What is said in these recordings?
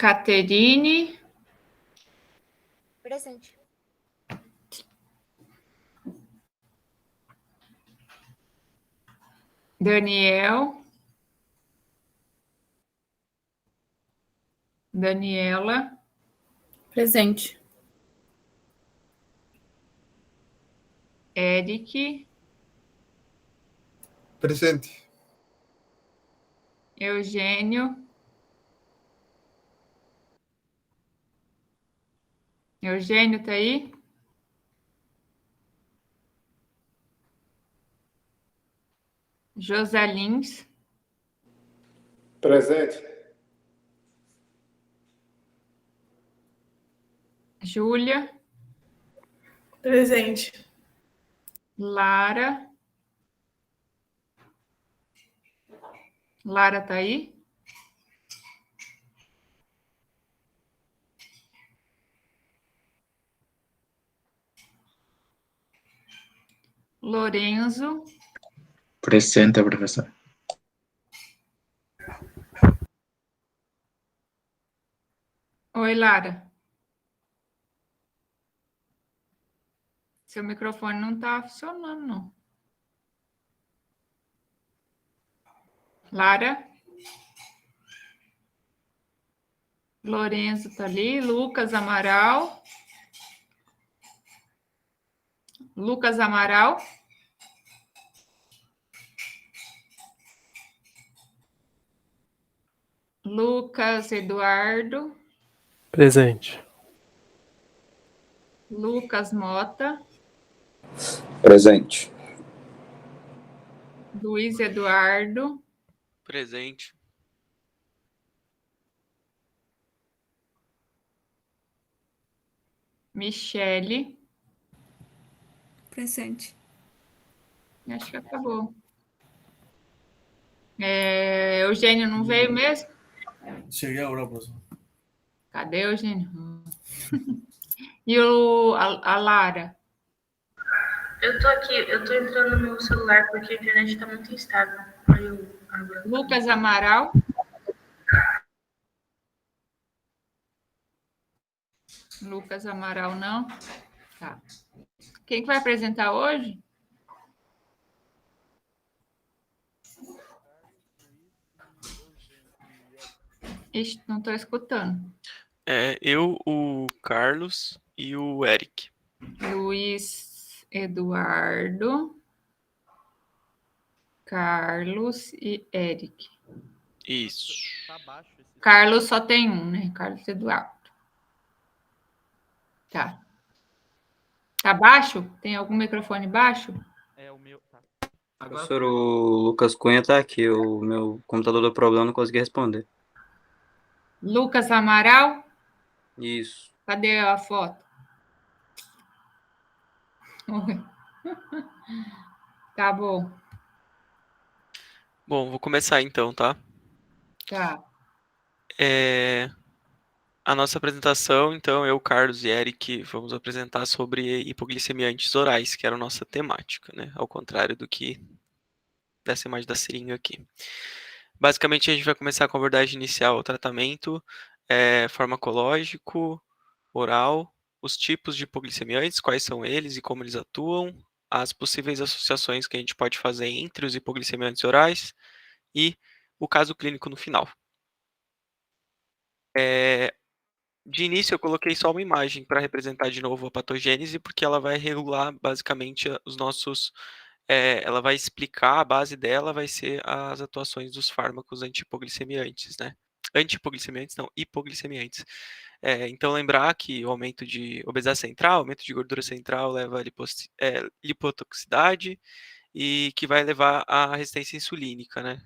Caterine. Presente. Daniel. Daniela. Presente. Eric. Presente. Eugênio. Eugênio, tá aí? Josalins. Presente. Júlia. Presente. Lara. Lara tá aí? Lorenzo. Presente, professor. Oi, Lara. Seu microfone não tá funcionando, não. Lara. Lorenzo tá ali. Lucas Amaral. Lucas Amaral. Lucas Eduardo. Presente. Lucas Mota. Presente. Luiz Eduardo. Presente. Michele. Presente. Acho que acabou. Eugênio não veio mesmo? Cheguei agora, professor. Cadê Eugênio? E a Lara? Eu tô aqui, eu tô entrando no meu celular porque a internet tá muito instável. Aí eu abro. Lucas Amaral. Lucas Amaral, não? Tá. Quem que vai apresentar hoje? Ixi, não estou escutando. Eu, o Carlos e o Eric. Luiz Eduardo, Carlos e Eric. Isso. Carlos só tem um, né? Carlos Eduardo. Tá. Tá baixo? Tem algum microfone baixo? O meu. Tá. Professor, o Lucas Cunha tá aqui. O meu computador deu problema, não consegui responder. Lucas Amaral? Isso. Cadê a foto? Tá bom. Bom, vou começar então, tá? Tá. A nossa apresentação, então, eu, Carlos e Eric, vamos apresentar sobre hipoglicemiantes orais, que era a nossa temática, né? Ao contrário do que dessa imagem da seringa aqui. Basicamente, a gente vai começar com a abordagem inicial, o tratamento farmacológico, oral, os tipos de hipoglicemiantes, quais são eles e como eles atuam, as possíveis associações que a gente pode fazer entre os hipoglicemiantes orais e o caso clínico no final. De início, eu coloquei só uma imagem para representar de novo a patogênese, porque ela vai regular basicamente os nossos. Ela vai explicar, a base dela vai ser as atuações dos fármacos antihipoglicemiantes, né? Antihipoglicemiantes, não, hipoglicemiantes. Então, lembrar que o aumento de obesidade central, aumento de gordura central leva a lipotoxicidade e que vai levar à resistência insulínica, né?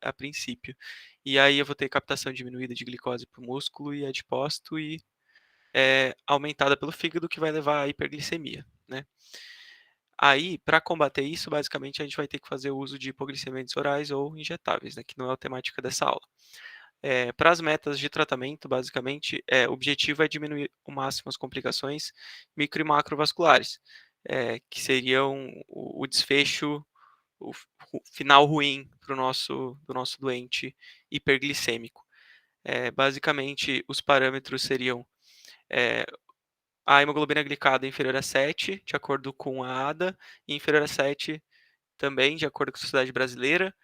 A princípio. E aí eu vou ter captação diminuída de glicose para o músculo e adipócito e aumentada pelo fígado, que vai levar à hiperglicemia, né? Aí, para combater isso, basicamente, a gente vai ter que fazer o uso de hipoglicemiantes orais ou injetáveis, né, que não é a temática dessa aula. Para as metas de tratamento, basicamente, o objetivo é diminuir ao máximo as complicações micro e macrovasculares, que seriam o desfecho, o final ruim do nosso doente hiperglicêmico. Basicamente, os parâmetros seriam a hemoglobina glicada inferior a 7, de acordo com a ADA, e inferior a 7 também, de acordo com a Sociedade Brasileira,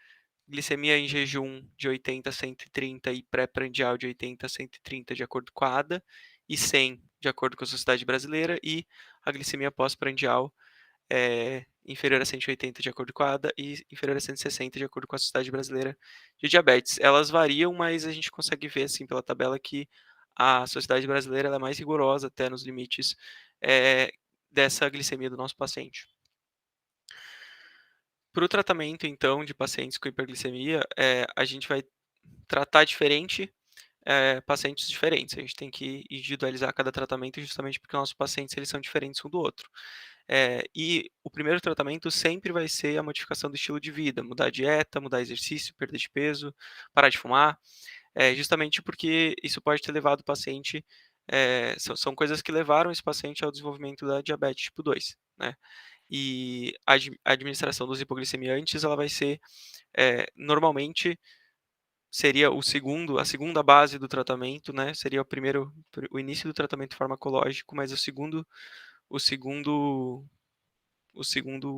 glicemia em jejum de 80 a 130 e pré-prandial de 80 a 130, de acordo com a ADA, e 100, de acordo com a Sociedade Brasileira, e a glicemia pós-prandial inferior a 180, de acordo com a ADA, e inferior a 160, de acordo com a Sociedade Brasileira de Diabetes. Elas variam, mas a gente consegue ver, assim, pela tabela, que a Sociedade Brasileira ela é mais rigorosa até nos limites dessa glicemia do nosso paciente. Para o tratamento, então, de pacientes com hiperglicemia, a gente vai tratar diferente pacientes diferentes. A gente tem que individualizar cada tratamento justamente porque nossos pacientes eles são diferentes um do outro. E o primeiro tratamento sempre vai ser a modificação do estilo de vida, mudar a dieta, mudar exercício, perda de peso, parar de fumar, justamente porque isso pode ter levado o paciente, são coisas que levaram esse paciente ao desenvolvimento da diabetes tipo 2, né? E a administração dos hipoglicemiantes, ela vai ser, normalmente, seria a segunda base do tratamento, né? Seria o início do tratamento farmacológico, mas o segundo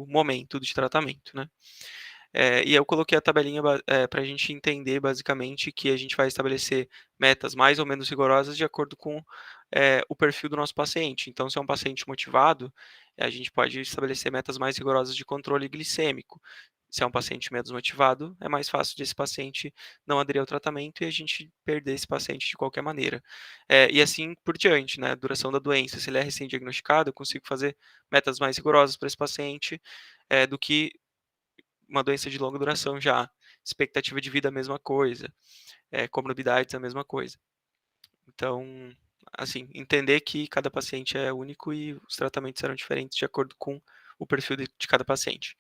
momento de tratamento, né? E eu coloquei a tabelinha para a gente entender basicamente que a gente vai estabelecer metas mais ou menos rigorosas de acordo com o perfil do nosso paciente. Então, se é um paciente motivado, a gente pode estabelecer metas mais rigorosas de controle glicêmico. Se é um paciente menos motivado, é mais fácil desse paciente não aderir ao tratamento e a gente perder esse paciente de qualquer maneira. E assim por diante, né? A duração da doença, se ele é recém-diagnosticado, eu consigo fazer metas mais rigorosas para esse paciente do que uma doença de longa duração já. Expectativa de vida, a mesma coisa. Comorbidades, a mesma coisa. Então, assim, entender que cada paciente é único e os tratamentos serão diferentes de acordo com o perfil de cada paciente.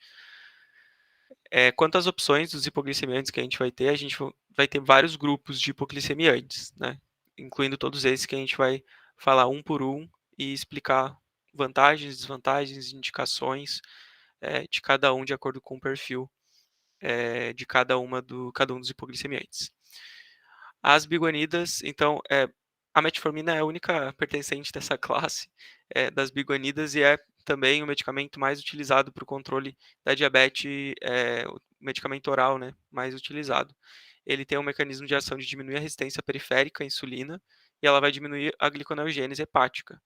Quanto às opções dos hipoglicemiantes que a gente vai ter vários grupos de hipoglicemiantes, né? Incluindo todos esses que a gente vai falar um por um e explicar vantagens, desvantagens, indicações de cada um de acordo com o perfil de cada um dos hipoglicemiantes. As biguanidas, então, a metformina é a única pertencente dessa classe das biguanidas e é também o medicamento mais utilizado para o controle da diabetes, o medicamento oral, né, mais utilizado. Ele tem um mecanismo de ação de diminuir a resistência periférica à insulina e ela vai diminuir a gliconeogênese hepática.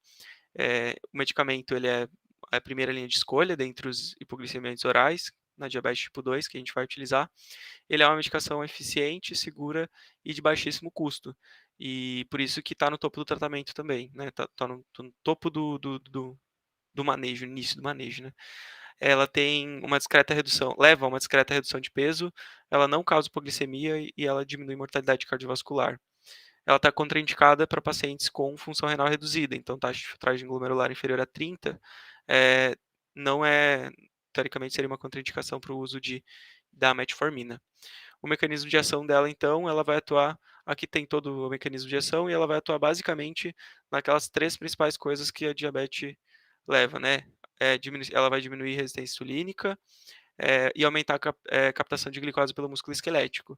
O medicamento ele é a primeira linha de escolha dentre os hipoglicemiantes orais, na diabetes tipo 2, que a gente vai utilizar. Ele é uma medicação eficiente, segura e de baixíssimo custo. E por isso que está no topo do tratamento também, né? Tá no topo do manejo, no início do manejo, né? Ela tem leva a uma discreta redução de peso, ela não causa hipoglicemia e ela diminui mortalidade cardiovascular. Ela está contraindicada para pacientes com função renal reduzida, então taxa de filtragem glomerular inferior a 30 não teoricamente seria uma contraindicação para o uso da metformina. O mecanismo de ação dela, então, ela vai atuar, aqui tem todo o mecanismo de ação, e ela vai atuar basicamente naquelas 3 principais coisas que a diabetes leva, né? Ela vai diminuir a resistência insulínica e aumentar a captação de glicose pelo músculo esquelético.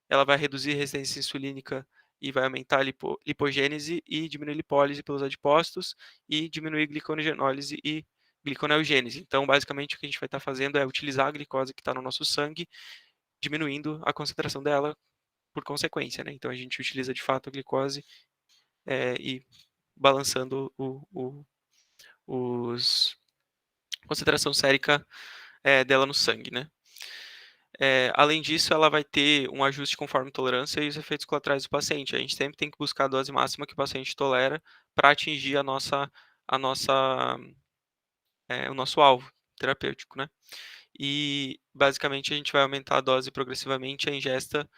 Ela vai reduzir a resistência insulínica e vai aumentar a lipogênese e diminuir a lipólise pelos adipócitos e diminuir a glicogenólise e gliconeogênese. Então, basicamente, o que a gente vai estar fazendo é utilizar a glicose que está no nosso sangue, diminuindo a concentração dela por consequência, né? Então, a gente utiliza, de fato, a glicose e balançando a concentração sérica dela no sangue, né? Além disso, ela vai ter um ajuste conforme tolerância e os efeitos colaterais do paciente. A gente sempre tem que buscar a dose máxima que o paciente tolera para atingir o nosso alvo terapêutico, né? E, basicamente, a gente vai aumentar a dose progressivamente, a ingesta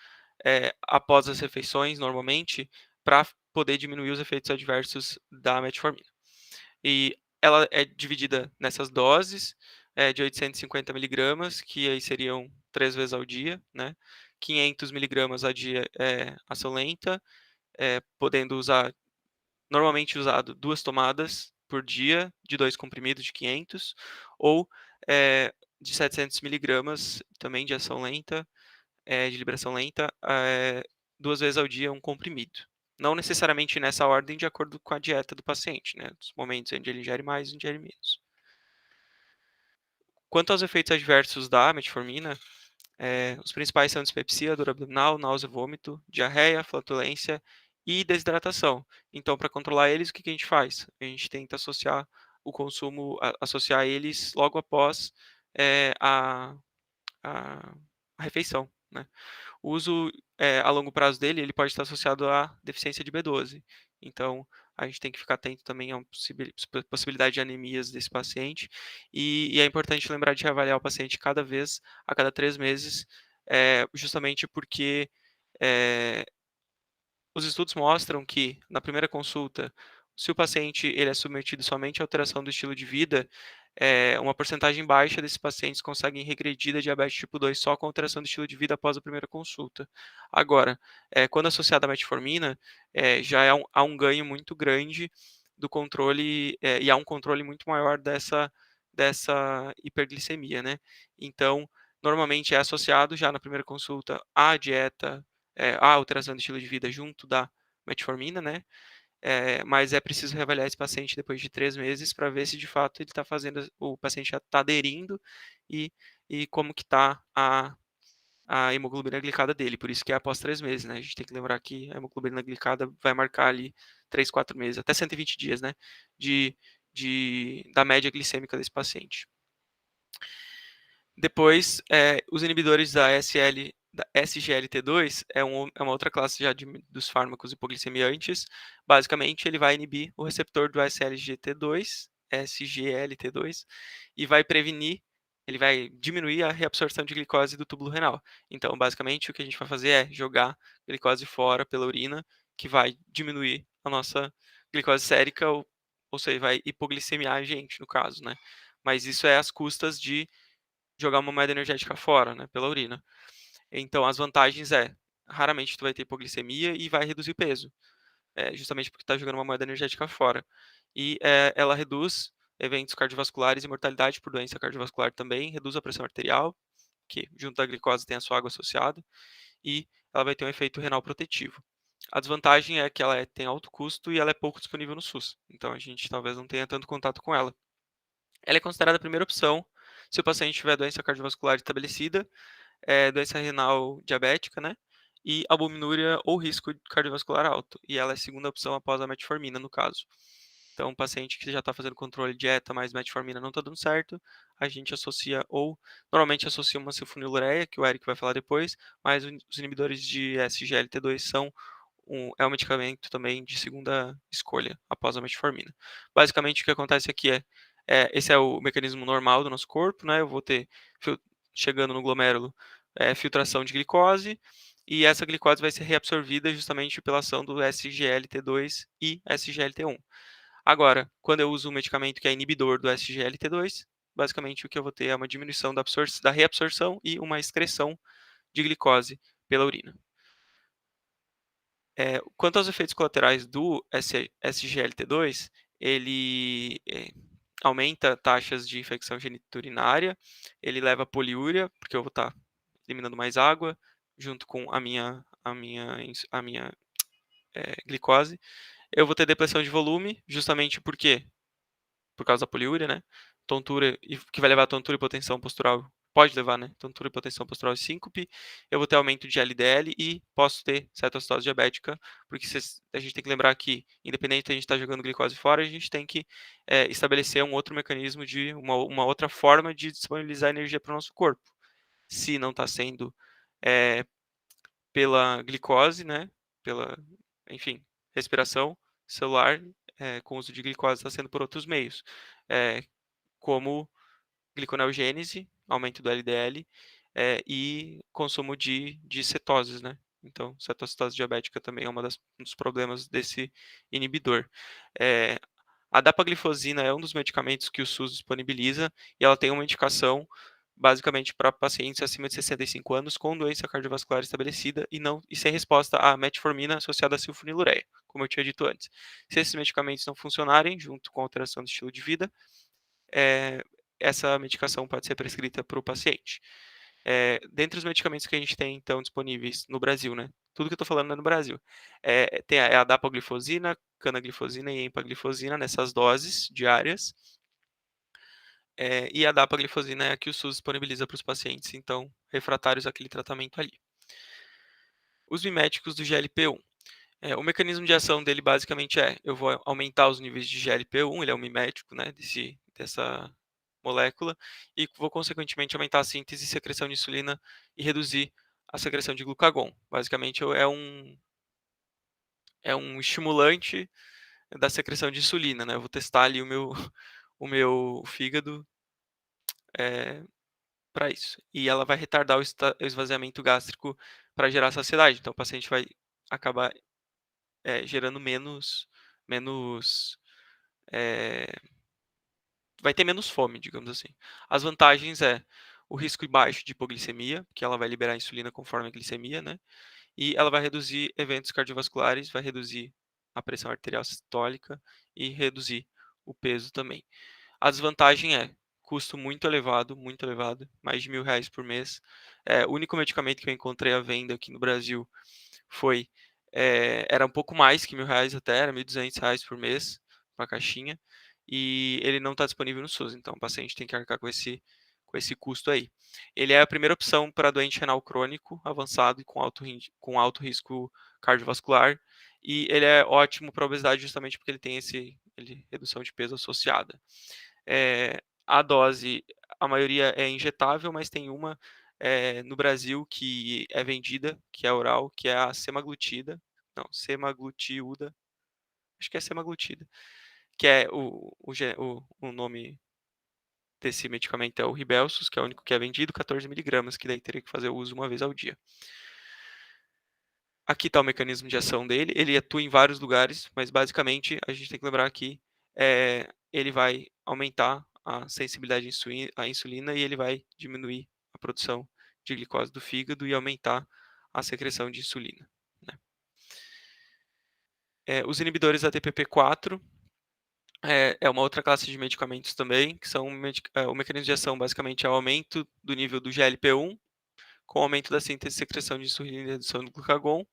após as refeições, normalmente, para poder diminuir os efeitos adversos da metformina. E ela é dividida nessas doses de 850 miligramas, que aí seriam 3 vezes ao dia, né? 500 miligramas a dia ação lenta, podendo usar, normalmente usado 2 tomadas por dia, de 2 comprimidos de 500, ou de 700 miligramas também de ação lenta, de liberação lenta, 2 vezes ao dia um comprimido. Não necessariamente nessa ordem, de acordo com a dieta do paciente, né? Os momentos onde ele ingere mais e ingere menos. Quanto aos efeitos adversos da metformina, os principais são dispepsia, dor abdominal, náusea, vômito, diarreia, flatulência e desidratação. Então, para controlar eles, o que a gente faz? A gente tenta associar o consumo, associar eles logo após a refeição, né? O uso a longo prazo dele, ele pode estar associado à deficiência de B12. Então, a gente tem que ficar atento também a uma possibilidade de anemias desse paciente. E é importante lembrar de reavaliar o paciente a cada 3 meses, justamente porque os estudos mostram que, na primeira consulta, se o paciente ele é submetido somente à alteração do estilo de vida, uma porcentagem baixa desses pacientes conseguem regredir da diabetes tipo 2 só com alteração do estilo de vida após a primeira consulta. Agora, quando associada à metformina, já há um ganho muito grande do controle, e há um controle muito maior dessa hiperglicemia, né? Então, normalmente é associado já na primeira consulta à dieta, a alteração do estilo de vida junto da metformina, né? Mas é preciso reavaliar esse paciente depois de 3 meses para ver se de fato ele está fazendo, o paciente já está aderindo e, e como que está a hemoglobina glicada dele. Por isso que é após 3 meses, né? A gente tem que lembrar que a hemoglobina glicada vai marcar ali 3, 4 meses, até 120 dias, né? Da média glicêmica desse paciente. Depois, os inibidores da SGLT2 é uma outra classe já dos fármacos hipoglicemiantes. Basicamente, ele vai inibir o receptor do SGLT2 e vai ele vai diminuir a reabsorção de glicose do túbulo renal. Então, basicamente, o que a gente vai fazer é jogar glicose fora pela urina, que vai diminuir a nossa glicose sérica, ou seja, vai hipoglicemiar a gente, no caso, né? Mas isso é às custas de jogar uma moeda energética fora, né, pela urina. Então, as vantagens raramente tu vai ter hipoglicemia e vai reduzir o peso, justamente porque está jogando uma moeda energética fora. E ela reduz eventos cardiovasculares e mortalidade por doença cardiovascular também, reduz a pressão arterial, que junto à glicose tem a sua água associada, e ela vai ter um efeito renal protetivo. A desvantagem é que ela tem alto custo e ela é pouco disponível no SUS, então a gente talvez não tenha tanto contato com ela. Ela é considerada a primeira opção se o paciente tiver doença cardiovascular estabelecida, doença renal diabética, né? E albuminúria ou risco cardiovascular alto. E ela é a segunda opção após a metformina, no caso. Então, um paciente que já está fazendo controle de dieta, mas metformina não está dando certo, a gente normalmente associa uma sulfonilureia, que o Eric vai falar depois, mas os inibidores de SGLT2 são um medicamento também de segunda escolha após a metformina. Basicamente, o que acontece aqui esse é o mecanismo normal do nosso corpo, né? Eu vou ter, chegando no glomérulo, filtração de glicose, e essa glicose vai ser reabsorvida justamente pela ação do SGLT2 e SGLT1. Agora, quando eu uso um medicamento que é inibidor do SGLT2, basicamente o que eu vou ter é uma diminuição da reabsorção e uma excreção de glicose pela urina. Quanto aos efeitos colaterais do SGLT2, ele aumenta taxas de infecção geniturinária, ele leva a poliúria, porque eu vou estar eliminando mais água, junto com a minha glicose. Eu vou ter depressão de volume, justamente por causa da poliúria, né? Tontura, que vai levar a tontura e hipotensão postural, pode levar, né? Tontura, hipotensão postural e síncope. Eu vou ter aumento de LDL e posso ter cetocitose diabética, porque a gente tem que lembrar que, independente de a gente estar jogando glicose fora, a gente tem que estabelecer um outro mecanismo de uma outra forma de disponibilizar energia para o nosso corpo. Se não está sendo pela glicose, né? Enfim, respiração celular, com uso de glicose, está sendo por outros meios, como gliconeogênese, aumento do LDL, e consumo de cetoses, né? Então, cetocitose diabética também é um dos problemas desse inibidor. A dapaglifosina é um dos medicamentos que o SUS disponibiliza e ela tem uma indicação basicamente para pacientes acima de 65 anos com doença cardiovascular estabelecida e sem resposta à metformina associada à sulfonilureia, como eu tinha dito antes. Se esses medicamentos não funcionarem, junto com a alteração do estilo de vida, essa medicação pode ser prescrita para o paciente. Dentre os medicamentos que a gente tem, então, disponíveis no Brasil, né, Tudo que eu tô falando é no Brasil. Tem a dapaglifosina, canaglifosina e empaglifosina nessas doses diárias. E a dapaglifosina é a que o SUS disponibiliza para os pacientes, então, refratários àquele tratamento ali. Os miméticos do GLP-1. O mecanismo de ação dele basicamente eu vou aumentar os níveis de GLP-1, ele é um mimético, né, dessa molécula, e vou consequentemente aumentar a síntese e secreção de insulina e reduzir a secreção de glucagon. Basicamente é um estimulante da secreção de insulina, né? Eu vou testar ali o meu fígado para isso. E ela vai retardar o esvaziamento gástrico para gerar saciedade. Então o paciente vai acabar gerando menos vai ter menos fome, digamos assim. As vantagens o risco baixo de hipoglicemia, que ela vai liberar insulina conforme a glicemia, né? E ela vai reduzir eventos cardiovasculares, vai reduzir a pressão arterial sistólica e reduzir o peso também. A desvantagem custo muito elevado, mais de R$1.000 por mês. O único medicamento que eu encontrei à venda aqui no Brasil era um pouco mais que R$1.000 até, era R$1.200 por mês, uma caixinha, e ele não está disponível no SUS, então o paciente tem que arcar com esse custo aí. Ele é a primeira opção para doente renal crônico avançado e com alto risco cardiovascular, e ele é ótimo para obesidade justamente porque ele tem redução de peso associada. A dose, a maioria é injetável, mas tem uma no Brasil que é vendida, que é oral, que é a semaglutida, acho que é semaglutida, que é o nome desse medicamento é o Ribelsus, que é o único que é vendido, 14 miligramas, que daí teria que fazer o uso uma vez ao dia. Aqui está o mecanismo de ação dele, ele atua em vários lugares, mas basicamente a gente tem que lembrar que ele vai aumentar a sensibilidade à insulina e ele vai diminuir a produção de glicose do fígado e aumentar a secreção de insulina, né? Os inibidores da DPP-4 é uma outra classe de medicamentos também, que são o mecanismo de ação basicamente é o aumento do nível do GLP-1 com o aumento da síntese e secreção de insulina e redução do glucagon.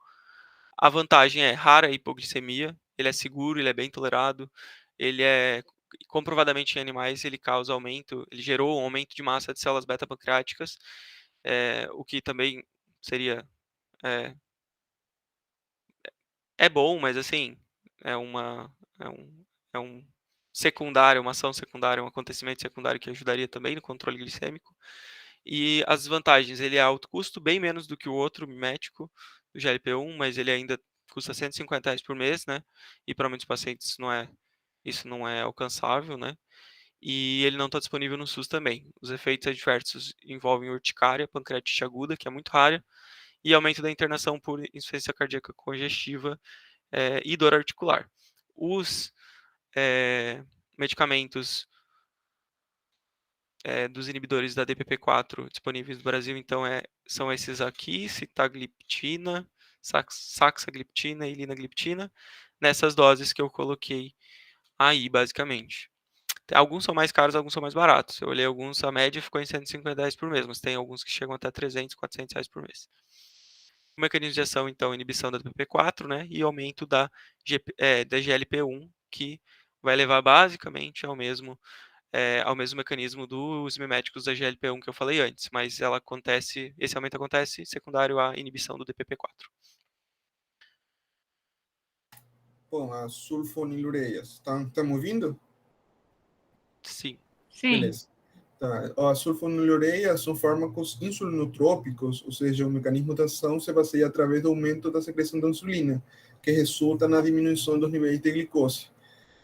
A vantagem é rara hipoglicemia, ele é seguro, ele é bem tolerado, ele é comprovadamente em animais, ele gerou um aumento de massa de células beta-pancreáticas, o que também seria bom, mas assim, é um secundário, uma ação secundária, um acontecimento secundário que ajudaria também no controle glicêmico. E as vantagens, ele é alto custo, bem menos do que o outro mimético do GLP-1, mas ele ainda custa R$150 por mês, né? E para muitos pacientes isso não é alcançável, né? E ele não está disponível no SUS também. Os efeitos adversos envolvem urticária, pancreatite aguda, que é muito rara, e aumento da internação por insuficiência cardíaca congestiva e dor articular. Os medicamentos dos inibidores da DPP-4 disponíveis no Brasil, então, são esses aqui, sitagliptina, saxagliptina e linagliptina, nessas doses que eu coloquei aí, basicamente. Alguns são mais caros, alguns são mais baratos. Eu olhei alguns, a média ficou em R$150 por mês, mas tem alguns que chegam até R$300, R$400 por mês. O mecanismo de ação, então, inibição da DPP-4, né, e aumento da GLP-1, que vai levar basicamente ao mesmo mecanismo dos miméticos da GLP-1 que eu falei antes, mas esse aumento acontece secundário à inibição do DPP-4. Bom, as sulfonilureias, estão me ouvindo? Sim. Sim. Beleza. Tá. As sulfonilureias são fármacos insulinotrópicos, ou seja, o mecanismo de ação se baseia através do aumento da secreção da insulina, que resulta na diminuição dos níveis de glicose.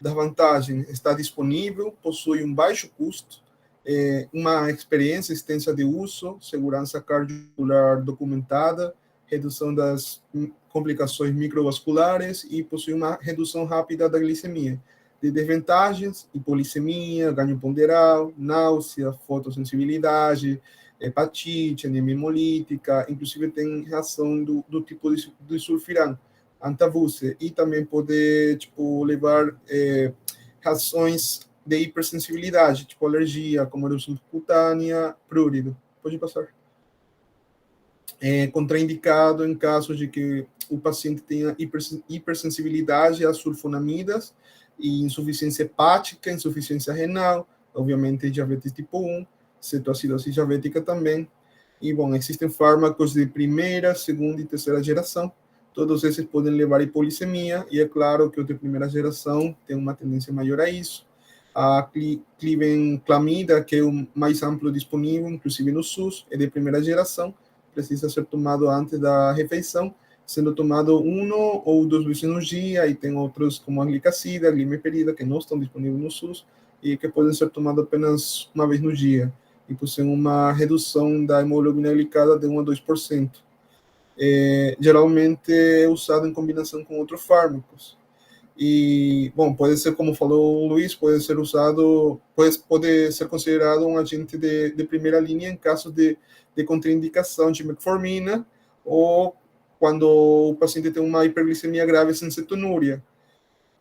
Das vantagens, está disponível, possui um baixo custo, uma experiência extensa de uso, segurança cardiovascular documentada, redução das complicações microvasculares e possui uma redução rápida da glicemia. De desvantagens, hipoglicemia, ganho ponderal, náusea, fotossensibilidade, hepatite, anemia hemolítica, inclusive tem reação do tipo de sulfirano, antabuse, e também pode levar reações de hipersensibilidade, tipo alergia, como erupção cutânea, prurido. Pode passar. É contraindicado em casos de que o paciente tenha hipersensibilidade às sulfonamidas e insuficiência hepática, insuficiência renal, obviamente diabetes tipo 1, cetoacidose diabética também. E, bom, existem fármacos de primeira, segunda e terceira geração. Todos esses podem levar a hipolicemia, e é claro que o de primeira geração tem uma tendência maior a isso. A clivenclamida, que é o mais amplo disponível, inclusive no SUS, é de primeira geração, precisa ser tomado antes da refeição, sendo tomado 1 ou 2 vezes no dia, e tem outros como a glicacida, a glimeperida, que não estão disponíveis no SUS, e que podem ser tomados apenas uma vez no dia, e possuem uma redução da hemoglobina glicada de 1 a 2%. Geralmente é usado em combinação com outros fármacos. E, bom, pode ser, como falou o Luiz, pode ser usado, pode ser considerado um agente de primeira linha em caso de contraindicação de metformina, ou quando o paciente tem uma hiperglicemia grave sem cetonúria.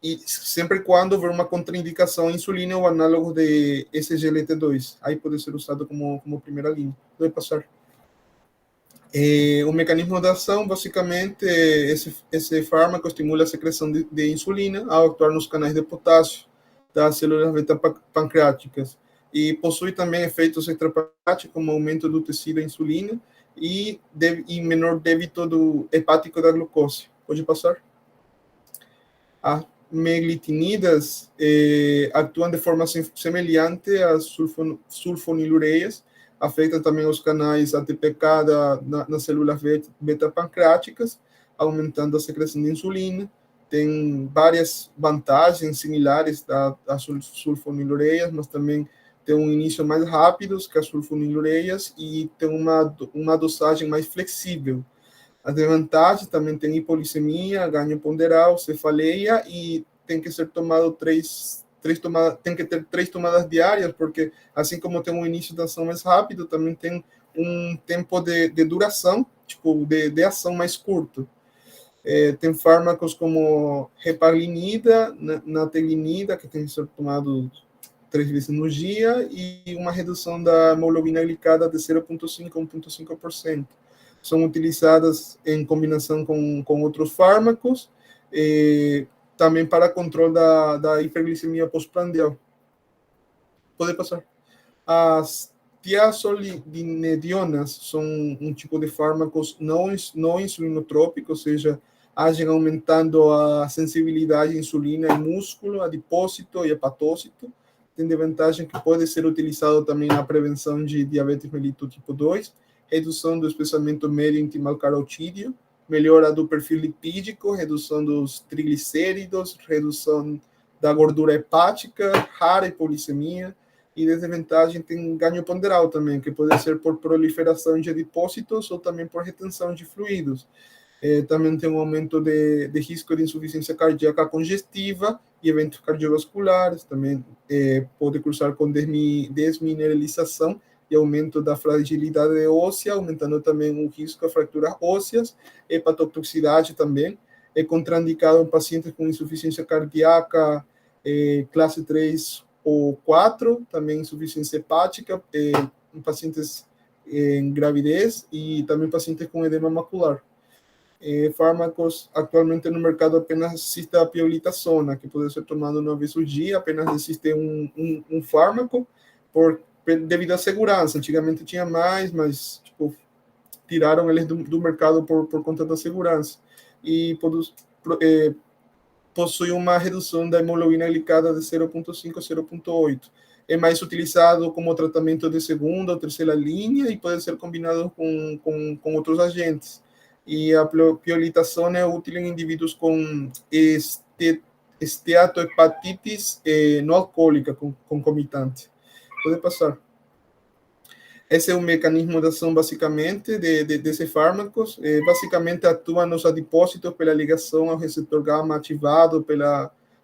E sempre quando houver uma contraindicação à insulina ou análogo de SGLT2, aí pode ser usado como primeira linha. Pode passar. O mecanismo de ação, basicamente, esse fármaco estimula a secreção de insulina ao atuar nos canais de potássio das células beta-pancreáticas, e possui também efeitos extrapancreáticos, como aumento do tecido da insulina e menor débito hepático da glucose. Pode passar? As meglitinidas atuam de forma semelhante às sulfonilureias, afeta também os canais ATPK nas células beta-pancreáticas, aumentando a secreção de insulina. Tem várias vantagens similares às sulfonilureias, mas também tem um início mais rápido que as sulfonilureias e tem uma dosagem mais flexível. As desvantagens também tem hipolicemia, ganho ponderal, cefaleia, e tem que ser tomado tem que ter 3 tomadas diárias, porque assim como tem um início de ação mais rápido, também tem um tempo de duração, tipo, de ação mais curto. Tem fármacos como heparinida, nateglinida, que tem que ser tomado 3 vezes no dia, e uma redução da hemoglobina glicada de 0,5% a 1,5%. São utilizadas em combinação com outros fármacos, também para controle da hiperglicemia pós-prandial. Pode passar. As tiazolidinedionas são um tipo de fármacos não insulinotrópicos, ou seja, agem aumentando a sensibilidade à insulina em músculo, adipócito e hepatócito. Tem de vantagem que pode ser utilizado também na prevenção de diabetes mellitus tipo 2, redução do espessamento médio intimal carotídeo, melhora do perfil lipídico, redução dos triglicéridos, redução da gordura hepática, rara hipolicemia, e desvantagem tem ganho ponderal também, que pode ser por proliferação de adipócitos ou também por retenção de fluidos. Também tem um aumento de risco de insuficiência cardíaca congestiva e eventos cardiovasculares, também pode cruzar com desmineralização e aumento da fragilidade óssea, aumentando também o risco de fraturas ósseas, hepatotoxicidade também. É contraindicado em pacientes com insuficiência cardíaca classe 3 ou 4, também insuficiência hepática, em pacientes em gravidez e também pacientes com edema macular. Fármacos, atualmente no mercado apenas existe a pioglitazona, que pode ser tomado uma vez por dia, apenas existe um fármaco, devido à segurança. Antigamente tinha mais, mas tipo, tiraram eles do mercado por conta da segurança. E possui uma redução da hemoglobina glicada de 0,5 a 0,8. É mais utilizado como tratamento de segunda ou terceira linha e pode ser combinado com outros agentes. E a pioglitazona é útil em indivíduos com esteatohepatitis não alcoólica concomitante. Pode passar. Esse é o mecanismo de ação, basicamente, desses fármacos. Basicamente, atua nos adipócitos pela ligação ao receptor gama ativado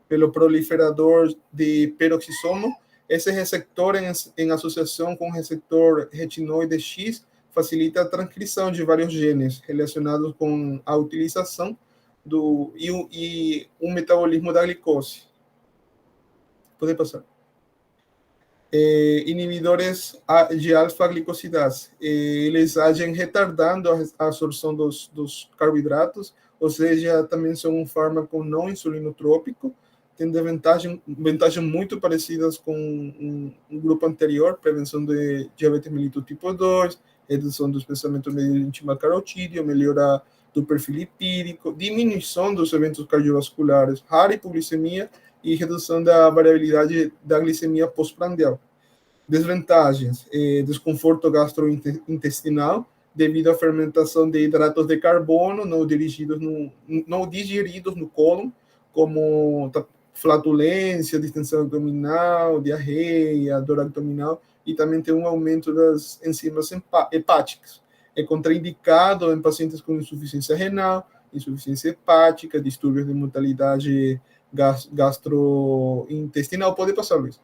pelo proliferador de peroxisomo. Esse receptor, em associação com o receptor retinoide X, facilita a transcrição de vários genes relacionados com a utilização e o metabolismo da glicose. Pode passar. inibidores de alfa-glicosidase. Eles agem retardando a absorção dos carboidratos, ou seja, também são um fármaco não insulinotrópico, tem vantagens muito parecidas com um grupo anterior, prevenção de diabetes mellitus tipo 2, redução do espessamento médio intimal carotídeo, melhora do perfil lipídico, diminuição dos eventos cardiovasculares, rara hipoglicemia e redução da variabilidade da glicemia pós-prandial. Desvantagens: desconforto gastrointestinal devido à fermentação de hidratos de carbono não digeridos no cólon, como flatulência, distensão abdominal, diarreia, dor abdominal, e também tem um aumento das enzimas hepáticas. É contraindicado em pacientes com insuficiência renal, insuficiência hepática, distúrbios de motilidade gastrointestinal, pode passar, Luiz.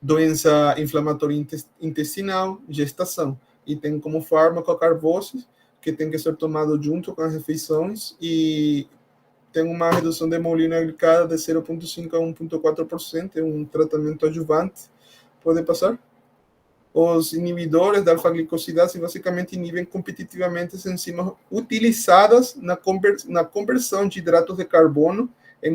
Doença inflamatória intestinal, gestação. E tem como fármaco a carbose, que tem que ser tomado junto com as refeições, e tem uma redução de hemoglobina glicada de 0,5% a 1,4%, é um tratamento adjuvante. Pode passar? Os inibidores da alfa-glicosidase basicamente inibem competitivamente as enzimas utilizadas na conversão de hidratos de carbono em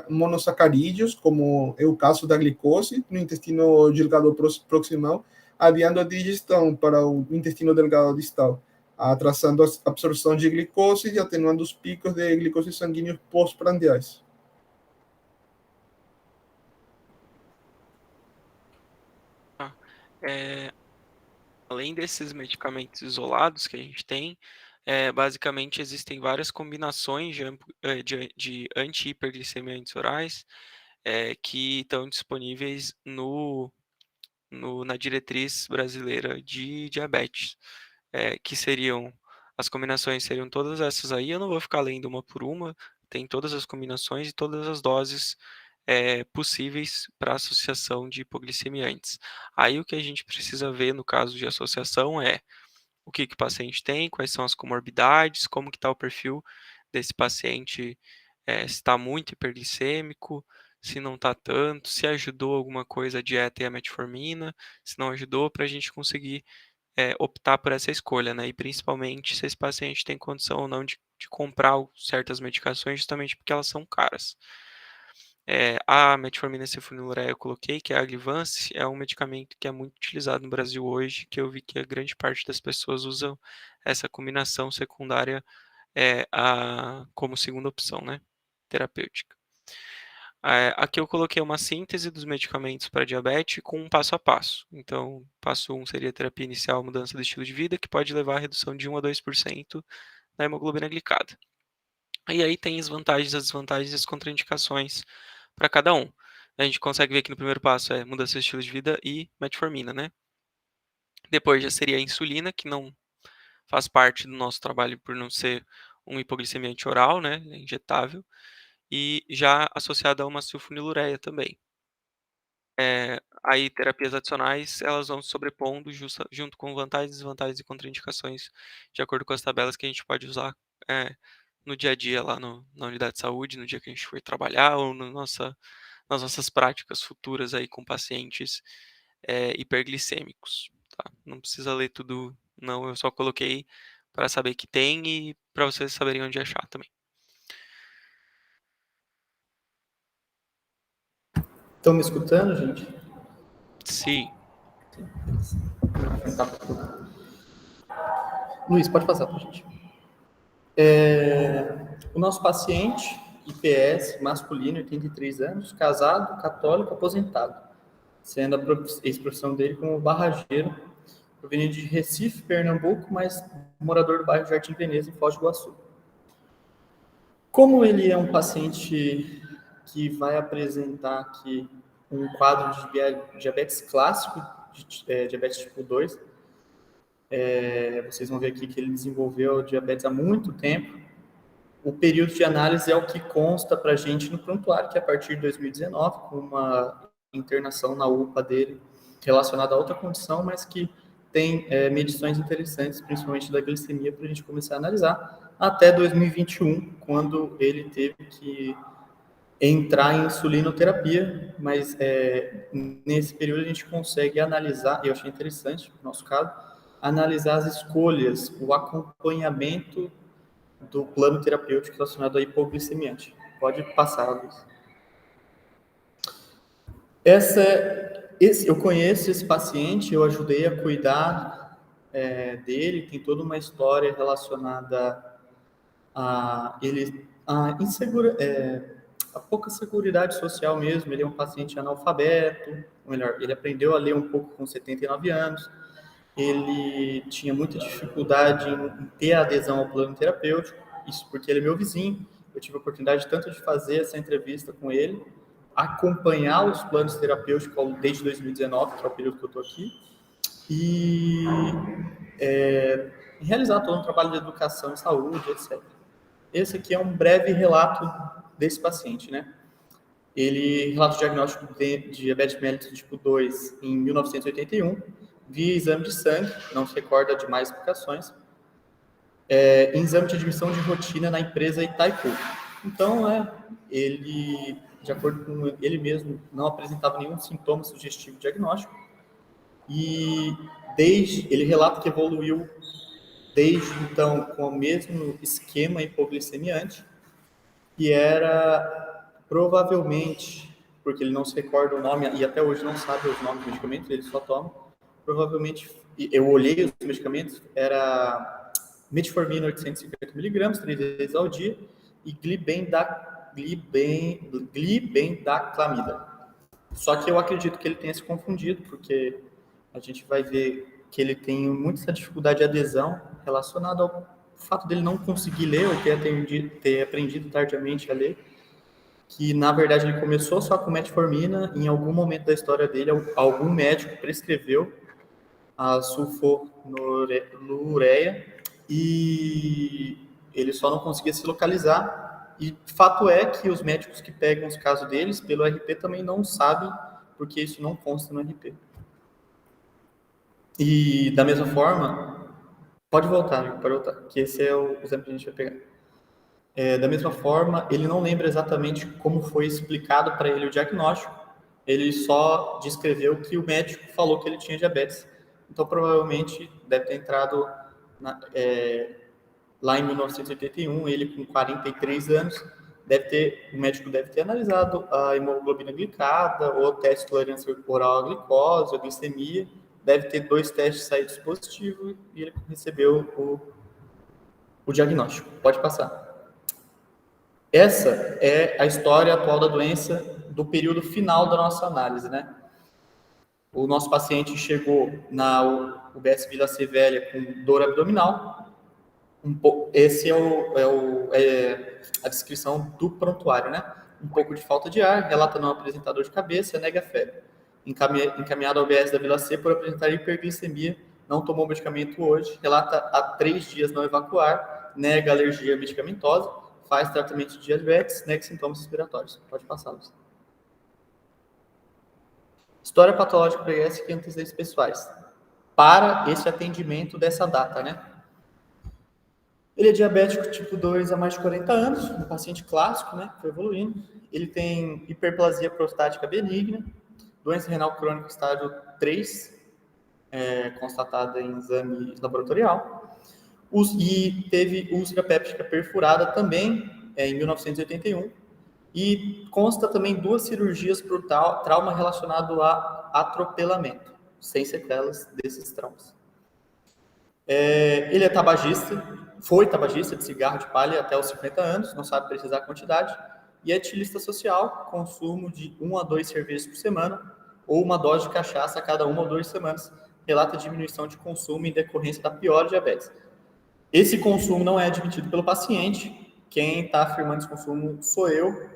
monossacarídeos, como é o caso da glicose, no intestino delgado proximal, adiando a digestão para o intestino delgado distal, atrasando a absorção de glicose e atenuando os picos de glicose sanguíneos pós-prandiais. Além desses medicamentos isolados que a gente tem, basicamente existem várias combinações de anti-hiperglicemiantes orais que estão disponíveis na diretriz brasileira de diabetes, que as combinações seriam todas essas aí. Eu não vou ficar lendo uma por uma, tem todas as combinações e todas as doses possíveis para associação de hipoglicemiantes. Aí o que a gente precisa ver no caso de associação é o que o paciente tem, quais são as comorbidades, como que está o perfil desse paciente, se está muito hiperglicêmico, se não está tanto, se ajudou alguma coisa a dieta e a metformina, se não ajudou, para a gente conseguir optar por essa escolha, né? E principalmente se esse paciente tem condição ou não de comprar certas medicações, justamente porque elas são caras. A metformina e sulfonilureia eu coloquei, que é a Advance, é um medicamento que é muito utilizado no Brasil hoje, que eu vi que a grande parte das pessoas usam essa combinação secundária como segunda opção, né, terapêutica. Aqui eu coloquei uma síntese dos medicamentos para diabetes com um passo a passo. Então, passo 1 seria terapia inicial, mudança de estilo de vida, que pode levar a redução de 1 a 2% da hemoglobina glicada. E aí tem as vantagens, as desvantagens e as contraindicações para cada um. A gente consegue ver que no primeiro passo é mudança de estilo de vida e metformina, né? Depois já seria a insulina, que não faz parte do nosso trabalho por não ser um hipoglicemiante oral, né? É injetável. E já associada a uma sulfonilureia também. Aí terapias adicionais, elas vão se sobrepondo junto com vantagens, desvantagens e contraindicações, de acordo com as tabelas que a gente pode usar no dia a dia lá na unidade de saúde, no dia que a gente for trabalhar, ou nas nossas práticas futuras aí com pacientes hiperglicêmicos. Tá? Não precisa ler tudo, não, eu só coloquei para saber que tem e para vocês saberem onde achar também. Estão me escutando, gente? Sim. Luiz, pode passar para a gente. O nosso paciente, IPS, masculino, 83 anos, casado, católico, aposentado, sendo a ex-profissão dele como barrageiro, proveniente de Recife, Pernambuco, mas morador do bairro Jardim Veneza, em Foz do Iguaçu. Como ele é um paciente que vai apresentar aqui um quadro de diabetes clássico, diabetes tipo 2, vocês vão ver aqui que ele desenvolveu diabetes há muito tempo. O período de análise é o que consta para a gente no prontuário, que é a partir de 2019, com uma internação na UPA dele, relacionada a outra condição, mas que tem medições interessantes, principalmente da glicemia, para a gente começar a analisar, até 2021, quando ele teve que entrar em insulinoterapia, mas nesse período a gente consegue analisar, eu achei interessante, no nosso caso, analisar as escolhas, o acompanhamento do plano terapêutico relacionado à hipoglicemia. Pode passar, Luiz. Eu conheço esse paciente, eu ajudei a cuidar dele, tem toda uma história relacionada a pouca seguridade social mesmo. Ele é um paciente analfabeto, ou melhor, ele aprendeu a ler um pouco com 79 anos, ele tinha muita dificuldade em ter a adesão ao plano terapêutico, isso porque ele é meu vizinho, eu tive a oportunidade tanto de fazer essa entrevista com ele, acompanhar os planos terapêuticos desde 2019, que é o período que eu estou aqui, e realizar todo um trabalho de educação e saúde, etc. Esse aqui é um breve relato desse paciente, né? Ele relata o diagnóstico de diabetes mellitus tipo 2 em 1981, via exame de sangue, não se recorda de mais explicações, em exame de admissão de rotina na empresa Itaipu. Então, ele, de acordo com ele mesmo, não apresentava nenhum sintoma sugestivo diagnóstico, e ele relata que evoluiu desde então com o mesmo esquema hipoglicemiante, que era provavelmente, porque ele não se recorda o nome e até hoje não sabe os nomes dos medicamentos, ele só toma, provavelmente, eu olhei os medicamentos, era metformina 850mg, 3 vezes ao dia, e glibendaclamida. Só que eu acredito que ele tenha se confundido, porque a gente vai ver que ele tem muita dificuldade de adesão relacionada ao fato dele não conseguir ler ou ter aprendido tardiamente a ler, que na verdade ele começou só com metformina, em algum momento da história dele, algum médico prescreveu a sulfonilureia e ele só não conseguia se localizar. E fato é que os médicos que pegam os casos deles pelo RP também não sabem, porque isso não consta no RP. E da mesma forma, pode voltar, que esse é o exemplo que a gente vai pegar. Da mesma forma, ele não lembra exatamente como foi explicado para ele o diagnóstico, ele só descreveu que o médico falou que ele tinha diabetes. Então, provavelmente, deve ter entrado lá em 1981, ele com 43 anos, o médico deve ter analisado a hemoglobina glicada, ou o teste de tolerância oral à glicose, a glicemia, deve ter 2 testes saídos positivos e ele recebeu o diagnóstico. Pode passar. Essa é a história atual da doença do período final da nossa análise, né? O nosso paciente chegou na UBS Vila C Velha com dor abdominal. Esse é a descrição do prontuário, né? Um pouco de falta de ar, relata não apresentar dor de cabeça, nega febre. Encaminhado ao UBS da Vila C por apresentar hiperglicemia, não tomou medicamento hoje, relata há 3 dias não evacuar, nega alergia medicamentosa, faz tratamento de diabetes, nega sintomas respiratórios. Pode passá-los. História patológica pregressa e antecedentes pessoais. Para esse atendimento dessa data, né? Ele é diabético tipo 2 há mais de 40 anos, um paciente clássico, né? Foi evoluindo. Ele tem hiperplasia prostática benigna, doença renal crônica estágio 3, constatada em exame laboratorial. E teve úlcera péptica perfurada também em 1981. E consta também 2 cirurgias por trauma relacionado a atropelamento, sem sequelas desses traumas. Ele é tabagista, foi tabagista de cigarro de palha até os 50 anos, não sabe precisar a quantidade, e é etilista social, consumo de 1 a 2 cervejas por semana, ou uma dose de cachaça a cada 1 ou 2 semanas, relata diminuição de consumo em decorrência da pior diabetes. Esse consumo não é admitido pelo paciente, quem está afirmando esse consumo sou eu,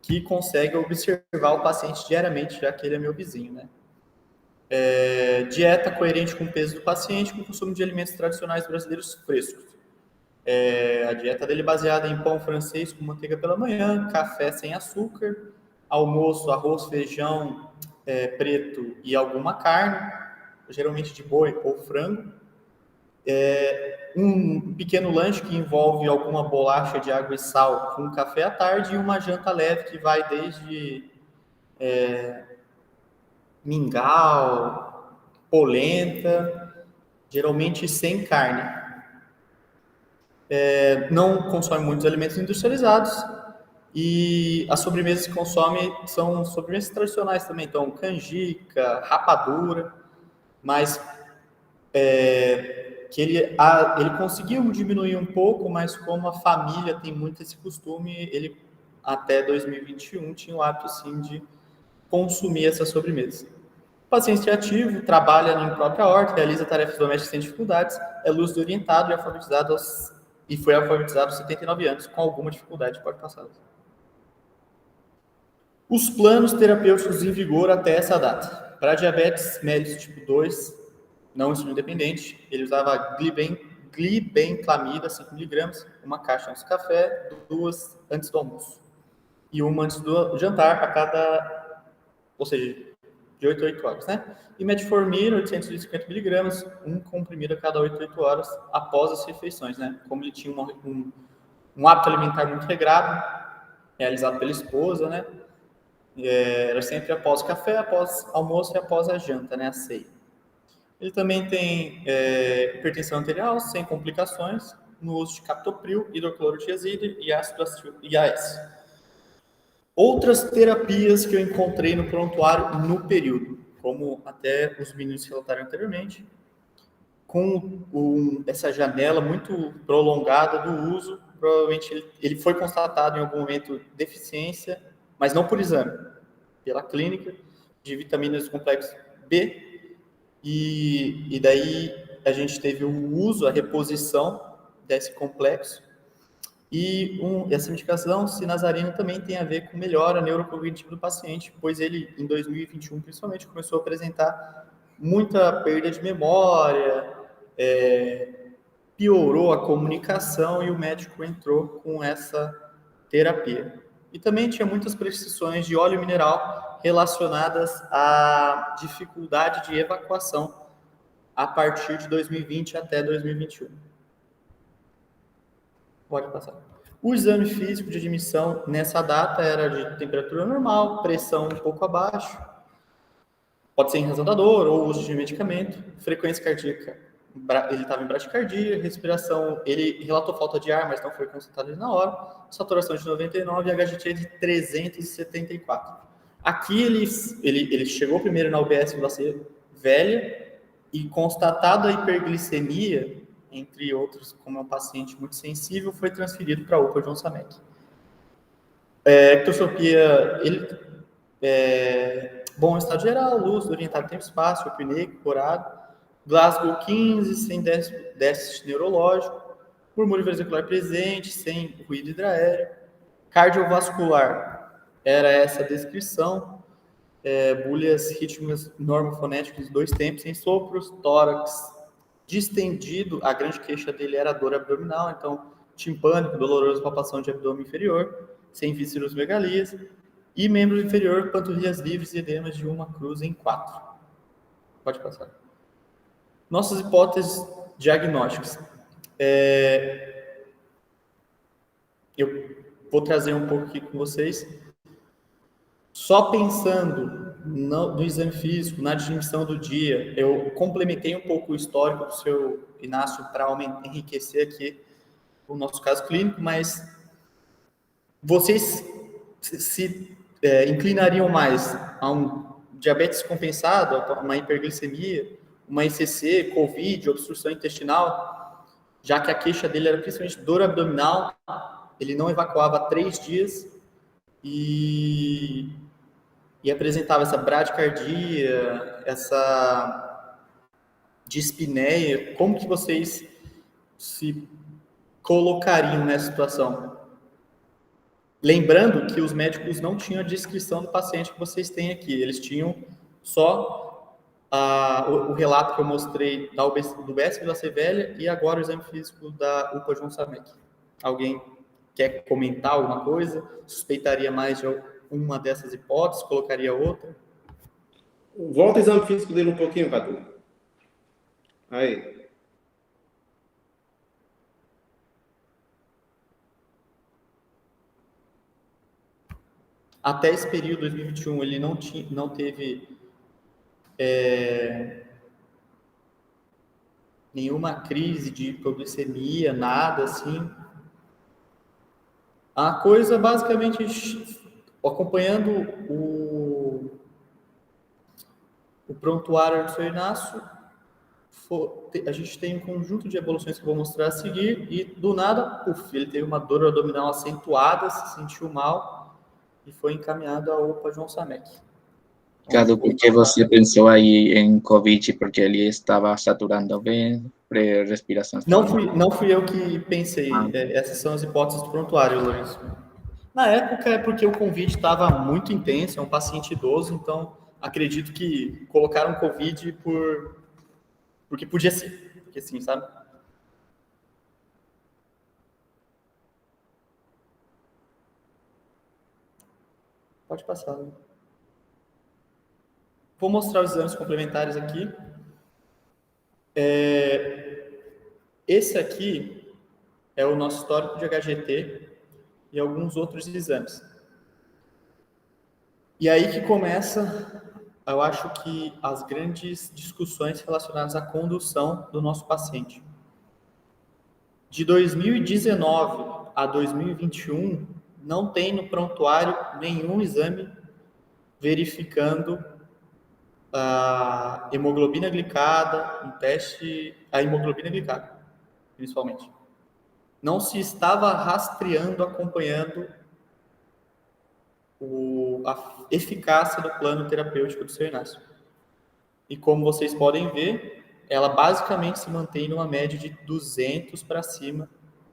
que consegue observar o paciente diariamente, já que ele é meu vizinho, né? Dieta coerente com o peso do paciente, com consumo de alimentos tradicionais brasileiros frescos. A dieta dele é baseada em pão francês com manteiga pela manhã, café sem açúcar, almoço, arroz, feijão preto e alguma carne, geralmente de boi ou frango. Um pequeno lanche que envolve alguma bolacha de água e sal com café à tarde e uma janta leve que vai desde mingau, polenta, geralmente sem carne. Não consome muitos alimentos industrializados e as sobremesas que consome são sobremesas tradicionais também, então canjica, rapadura, mas que ele conseguiu diminuir um pouco, mas como a família tem muito esse costume, ele até 2021 tinha o hábito sim de consumir essa sobremesa. O paciente ativo trabalha em própria horta, realiza tarefas domésticas sem dificuldades, é lúcido orientado e foi alfabetizado aos 79 anos, com alguma dificuldade, pode passar. Os planos terapêuticos em vigor até essa data. Para diabetes mellitus tipo 2, não insulino dependente, ele usava glibenclamida, 5mg, uma caixa antes do café, 2 antes do almoço. E uma antes do jantar, ou seja, de 8 a 8 horas, né? E metformina, 850mg, um comprimido a cada 8 horas após as refeições, né? Como ele tinha um hábito alimentar muito regrado, realizado pela esposa, né? Era sempre após o café, após o almoço e após a janta, né? A ceia. Ele também tem hipertensão arterial, sem complicações, no uso de captopril, hidroclorotiazida e ácido IAS. Outras terapias que eu encontrei no prontuário no período, como até os meninos relataram anteriormente, com essa janela muito prolongada do uso, provavelmente ele foi constatado em algum momento deficiência, mas não por exame, pela clínica, de vitaminas do complexo B, e daí a gente teve o uso, a reposição desse complexo, e essa medicação, sinazarina, também tem a ver com melhora neurocognitiva do paciente, pois ele, em 2021, principalmente, começou a apresentar muita perda de memória, piorou a comunicação e o médico entrou com essa terapia. E também tinha muitas prescrições de óleo mineral relacionadas à dificuldade de evacuação a partir de 2020 até 2021. Pode passar. O exame físico de admissão nessa data era de temperatura normal, pressão um pouco abaixo, pode ser em razão da dor ou uso de medicamento, frequência cardíaca, ele estava em bradicardia, respiração, ele relatou falta de ar, mas não foi consultado na hora, saturação de 99 e HGT de 374. Aqui ele chegou primeiro na UBS Vilacê Velha e, constatada a hiperglicemia, entre outros, como é um paciente muito sensível, foi transferido para a UPA João Samek. Ectoscopia, bom estado geral, lúcido, orientado tempo e espaço, opineico, corado, Glasgow 15, sem déficit neurológico, murmúrio vesicular presente, sem ruído hidraéreo, cardiovascular, era essa a descrição, bulhas rítmicas normofonéticas de 2 tempos, sem sopros, tórax distendido, a grande queixa dele era a dor abdominal, então timpânico, doloroso, palpação de abdômen inferior, sem vísceras megalias, e membro inferior, panturrilhas livres e edemas de uma cruz em 4. Pode passar. Nossas hipóteses diagnósticas. Eu vou trazer um pouco aqui com vocês. Só pensando no exame físico, na admissão do dia, eu complementei um pouco o histórico do seu Inácio para enriquecer aqui o nosso caso clínico, mas vocês se inclinariam mais a um diabetes compensado, a uma hiperglicemia, uma ICC, COVID, obstrução intestinal, já que a queixa dele era principalmente dor abdominal, ele não evacuava há 3 dias e apresentava essa bradicardia, essa dispneia. Como que vocês se colocariam nessa situação? Lembrando que os médicos não tinham a descrição do paciente que vocês têm aqui, eles tinham só o relato que eu mostrei do BESC Vilacê Velha e agora o exame físico da UPA João Samek. Alguém quer comentar alguma coisa? Suspeitaria mais de uma dessas hipóteses? Colocaria outra? Volta o exame físico dele um pouquinho, Cadu. Aí. Até esse período, 2021, ele não teve nenhuma crise de hipoglicemia, nada assim. A coisa, basicamente, acompanhando o prontuário do Sr. Inácio, a gente tem um conjunto de evoluções que eu vou mostrar a seguir, e do nada, ele teve uma dor abdominal acentuada, se sentiu mal, e foi encaminhado ao UPA João Samek. Cadu, por que você pensou aí em Covid? Porque ele estava saturando bem, respiração. Não fui eu que pensei. Essas são as hipóteses do prontuário, Lourenço. Na época é porque o convite estava muito intenso, é um paciente idoso, então acredito que colocaram Covid porque podia ser, porque sim, sabe? Pode passar. Né? Vou mostrar os exames complementares aqui. Esse aqui é o nosso histórico de HGT e alguns outros exames. E aí que começa, eu acho que as grandes discussões relacionadas à condução do nosso paciente. De 2019 a 2021, não tem no prontuário nenhum exame verificando a hemoglobina glicada, um teste, a hemoglobina glicada, principalmente. Não se estava rastreando, acompanhando a eficácia do plano terapêutico do Sr. Inácio. E como vocês podem ver, ela basicamente se mantém numa média de 200 para cima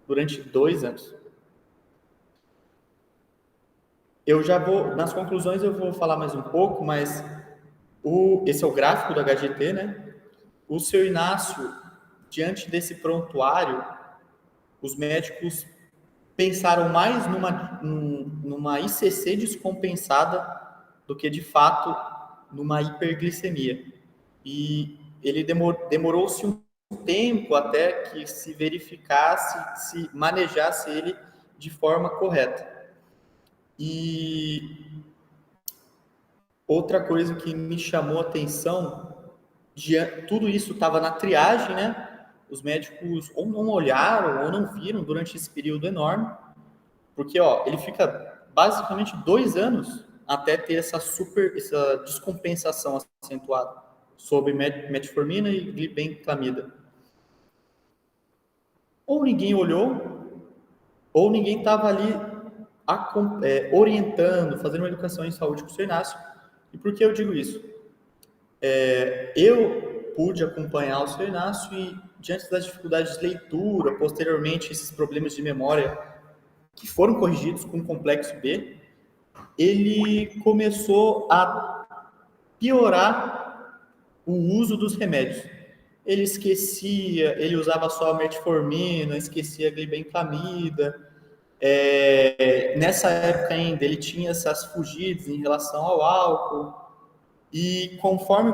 durante 2 anos. Eu já vou, nas conclusões eu vou falar mais um pouco, mas esse é o gráfico do HGT, né? O Sr. Inácio, diante desse prontuário, os médicos pensaram mais numa ICC descompensada do que, de fato, numa hiperglicemia. E ele demorou-se um tempo até que se verificasse, se manejasse ele de forma correta. E outra coisa que me chamou a atenção, tudo isso estava na triagem, né? Os médicos ou não olharam ou não viram durante esse período enorme, porque ele fica basicamente 2 anos até ter essa descompensação acentuada sobre metformina e glibenclamida. Ou ninguém olhou, ou ninguém estava ali orientando, fazendo uma educação em saúde com o Sr. Inácio. E por que eu digo isso? Eu pude acompanhar o Sr. Inácio e, diante das dificuldades de leitura, posteriormente esses problemas de memória que foram corrigidos com o complexo B, ele começou a piorar o uso dos remédios. Ele ele usava só a metformina, esquecia a glibenclamida. Nessa época ainda, ele tinha essas fugidas em relação ao álcool. E conforme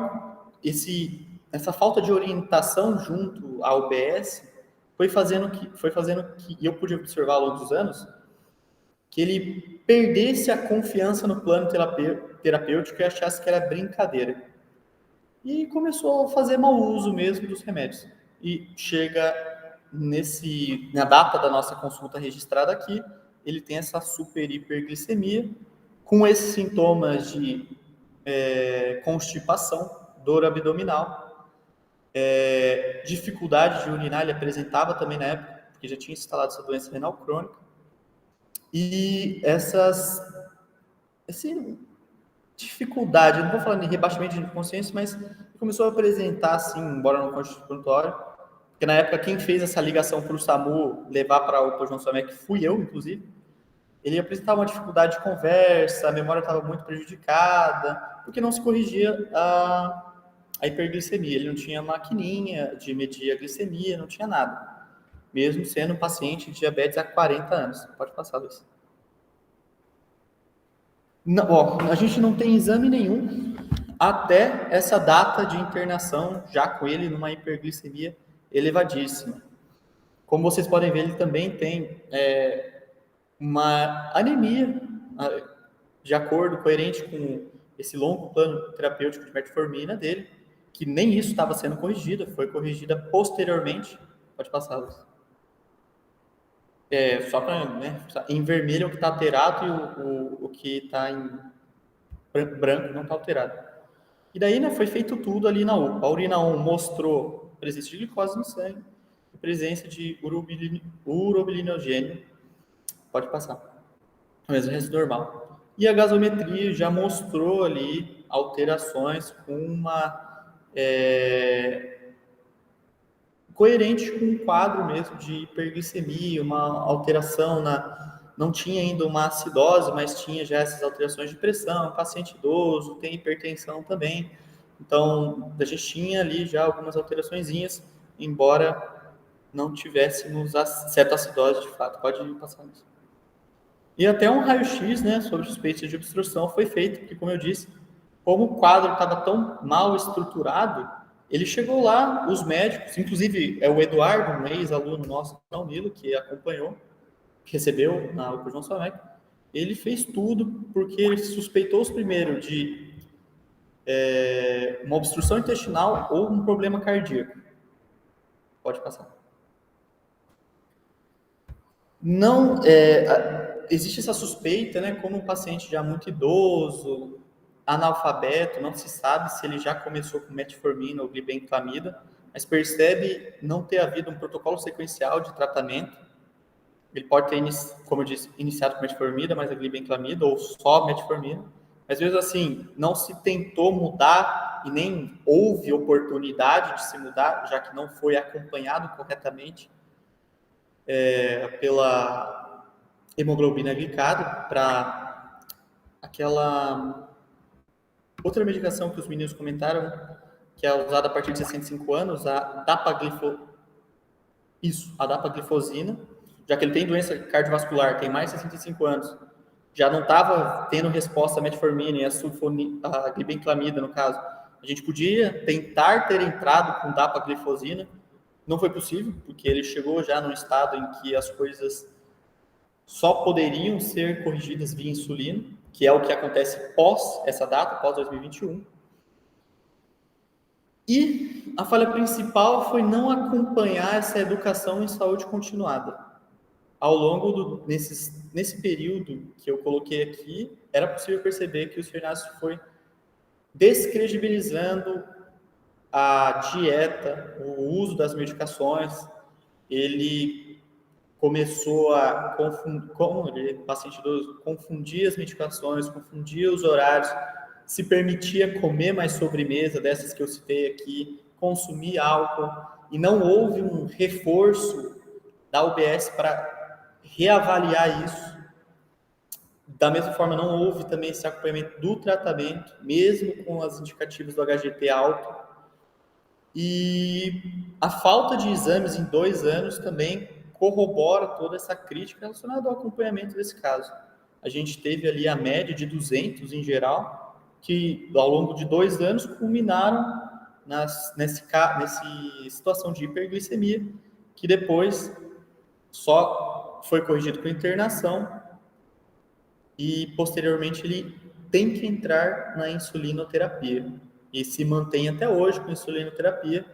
essa falta de orientação junto ao UBS foi fazendo que, e eu pude observar ao longo dos anos, que ele perdesse a confiança no plano terapêutico e achasse que era brincadeira. E começou a fazer mau uso mesmo dos remédios. E chega na data da nossa consulta registrada aqui, ele tem essa super hiperglicemia, com esses sintomas de constipação, dor abdominal, dificuldade de urinar, ele apresentava também na época, porque já tinha instalado essa doença renal crônica, e essa dificuldade, eu não vou falar de rebaixamento de consciência, mas começou a apresentar, assim, embora não conste no prontuário, porque na época quem fez essa ligação para o SAMU levar para o UPA João Samek fui eu, inclusive. Ele apresentava uma dificuldade de conversa, a memória estava muito prejudicada, porque não se corrigia a hiperglicemia. Ele não tinha maquininha de medir a glicemia, não tinha nada. Mesmo sendo um paciente de diabetes há 40 anos. Pode passar, Luiz. A gente não tem exame nenhum até essa data de internação, já com ele numa hiperglicemia elevadíssima. Como vocês podem ver, ele também tem uma anemia de acordo, coerente com esse longo plano terapêutico de metformina dele, que nem isso estava sendo corrigido, foi corrigida posteriormente. Pode passar, Luz. Só para, né, em vermelho é o que está alterado e o que está em branco não está alterado. E daí, né, foi feito tudo ali na UPA. A urina 1 mostrou presença de glicose no sangue e presença de urobilinogênio. Pode passar. Mas o resto normal. E a gasometria já mostrou ali alterações com uma coerente com um quadro mesmo de hiperglicemia, uma alteração não tinha ainda uma acidose, mas tinha já essas alterações de pressão, paciente idoso, tem hipertensão também. Então, a gente tinha ali já algumas alteraçõezinhas, embora não tivéssemos certa acidose de fato. Pode ir passando isso. E até um raio-x, né, sobre suspeitas de obstrução foi feito, porque, como eu disse, como o quadro estava tão mal estruturado, ele chegou lá, os médicos, inclusive o Eduardo, um ex-aluno nosso, o Nilo, que acompanhou, que recebeu na UPA João Salmec, ele fez tudo porque ele suspeitou primeiro de uma obstrução intestinal ou um problema cardíaco. Pode passar. Não, existe essa suspeita, né, como um paciente já muito idoso, analfabeto, não se sabe se ele já começou com metformina ou glibenclamida, mas percebe não ter havido um protocolo sequencial de tratamento. Ele pode ter, como eu disse, iniciado com metformina, mas a glibenclamida, ou só metformina. Mas, mesmo assim, não se tentou mudar e nem houve oportunidade de se mudar, já que não foi acompanhado corretamente pela hemoglobina glicada para aquela outra medicação que os meninos comentaram, que é usada a partir de 65 anos, a dapaglifosina, já que ele tem doença cardiovascular, tem mais de 65 anos, já não estava tendo resposta à metformina e a glibenclamida, no caso. A gente podia tentar ter entrado com dapaglifosina, não foi possível, porque ele chegou já num estado em que as coisas só poderiam ser corrigidas via insulina, que é o que acontece pós essa data, pós 2021. E a falha principal foi não acompanhar essa educação em saúde continuada. Ao longo nesse período que eu coloquei aqui, era possível perceber que o Sr. Inácio foi descredibilizando a dieta, o uso das medicações. Ele começou a paciente idoso, confundia as medicações, confundia os horários, se permitia comer mais sobremesa, dessas que eu citei aqui, consumir álcool, e não houve um reforço da UBS para reavaliar isso. Da mesma forma, não houve também esse acompanhamento do tratamento, mesmo com as indicativas do HGT alto. E a falta de exames em 2 anos também corrobora toda essa crítica relacionada ao acompanhamento desse caso. A gente teve ali a média de 200 em geral, que ao longo de 2 anos culminaram nessa situação de hiperglicemia, que depois só foi corrigido com internação e posteriormente ele tem que entrar na insulinoterapia e se mantém até hoje com insulinoterapia,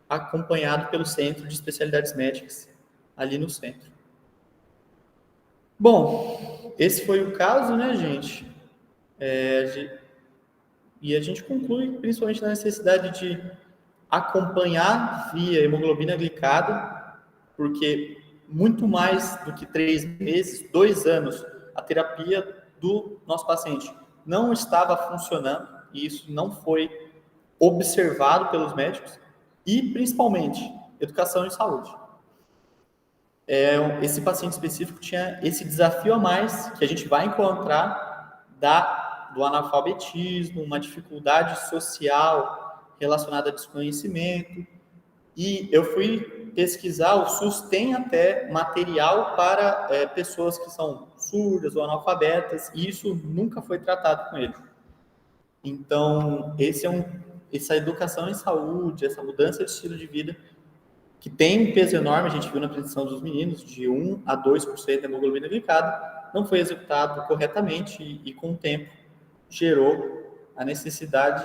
acompanhado pelo Centro de Especialidades Médicas ali no centro. Bom, esse foi o caso, né, gente? E a gente conclui principalmente na necessidade de acompanhar via hemoglobina glicada, porque muito mais do que 3 meses, 2 anos, a terapia do nosso paciente não estava funcionando, e isso não foi observado pelos médicos, e principalmente, educação em saúde. Esse paciente específico tinha esse desafio a mais que a gente vai encontrar do analfabetismo, uma dificuldade social relacionada a desconhecimento. E eu fui pesquisar, o SUS tem até material para pessoas que são surdas ou analfabetas, e isso nunca foi tratado com ele. Então, essa educação em saúde, essa mudança de estilo de vida, que tem um peso enorme, a gente viu na predição dos meninos, de 1 a 2% da hemoglobina glicada, não foi executado corretamente e com o tempo gerou a necessidade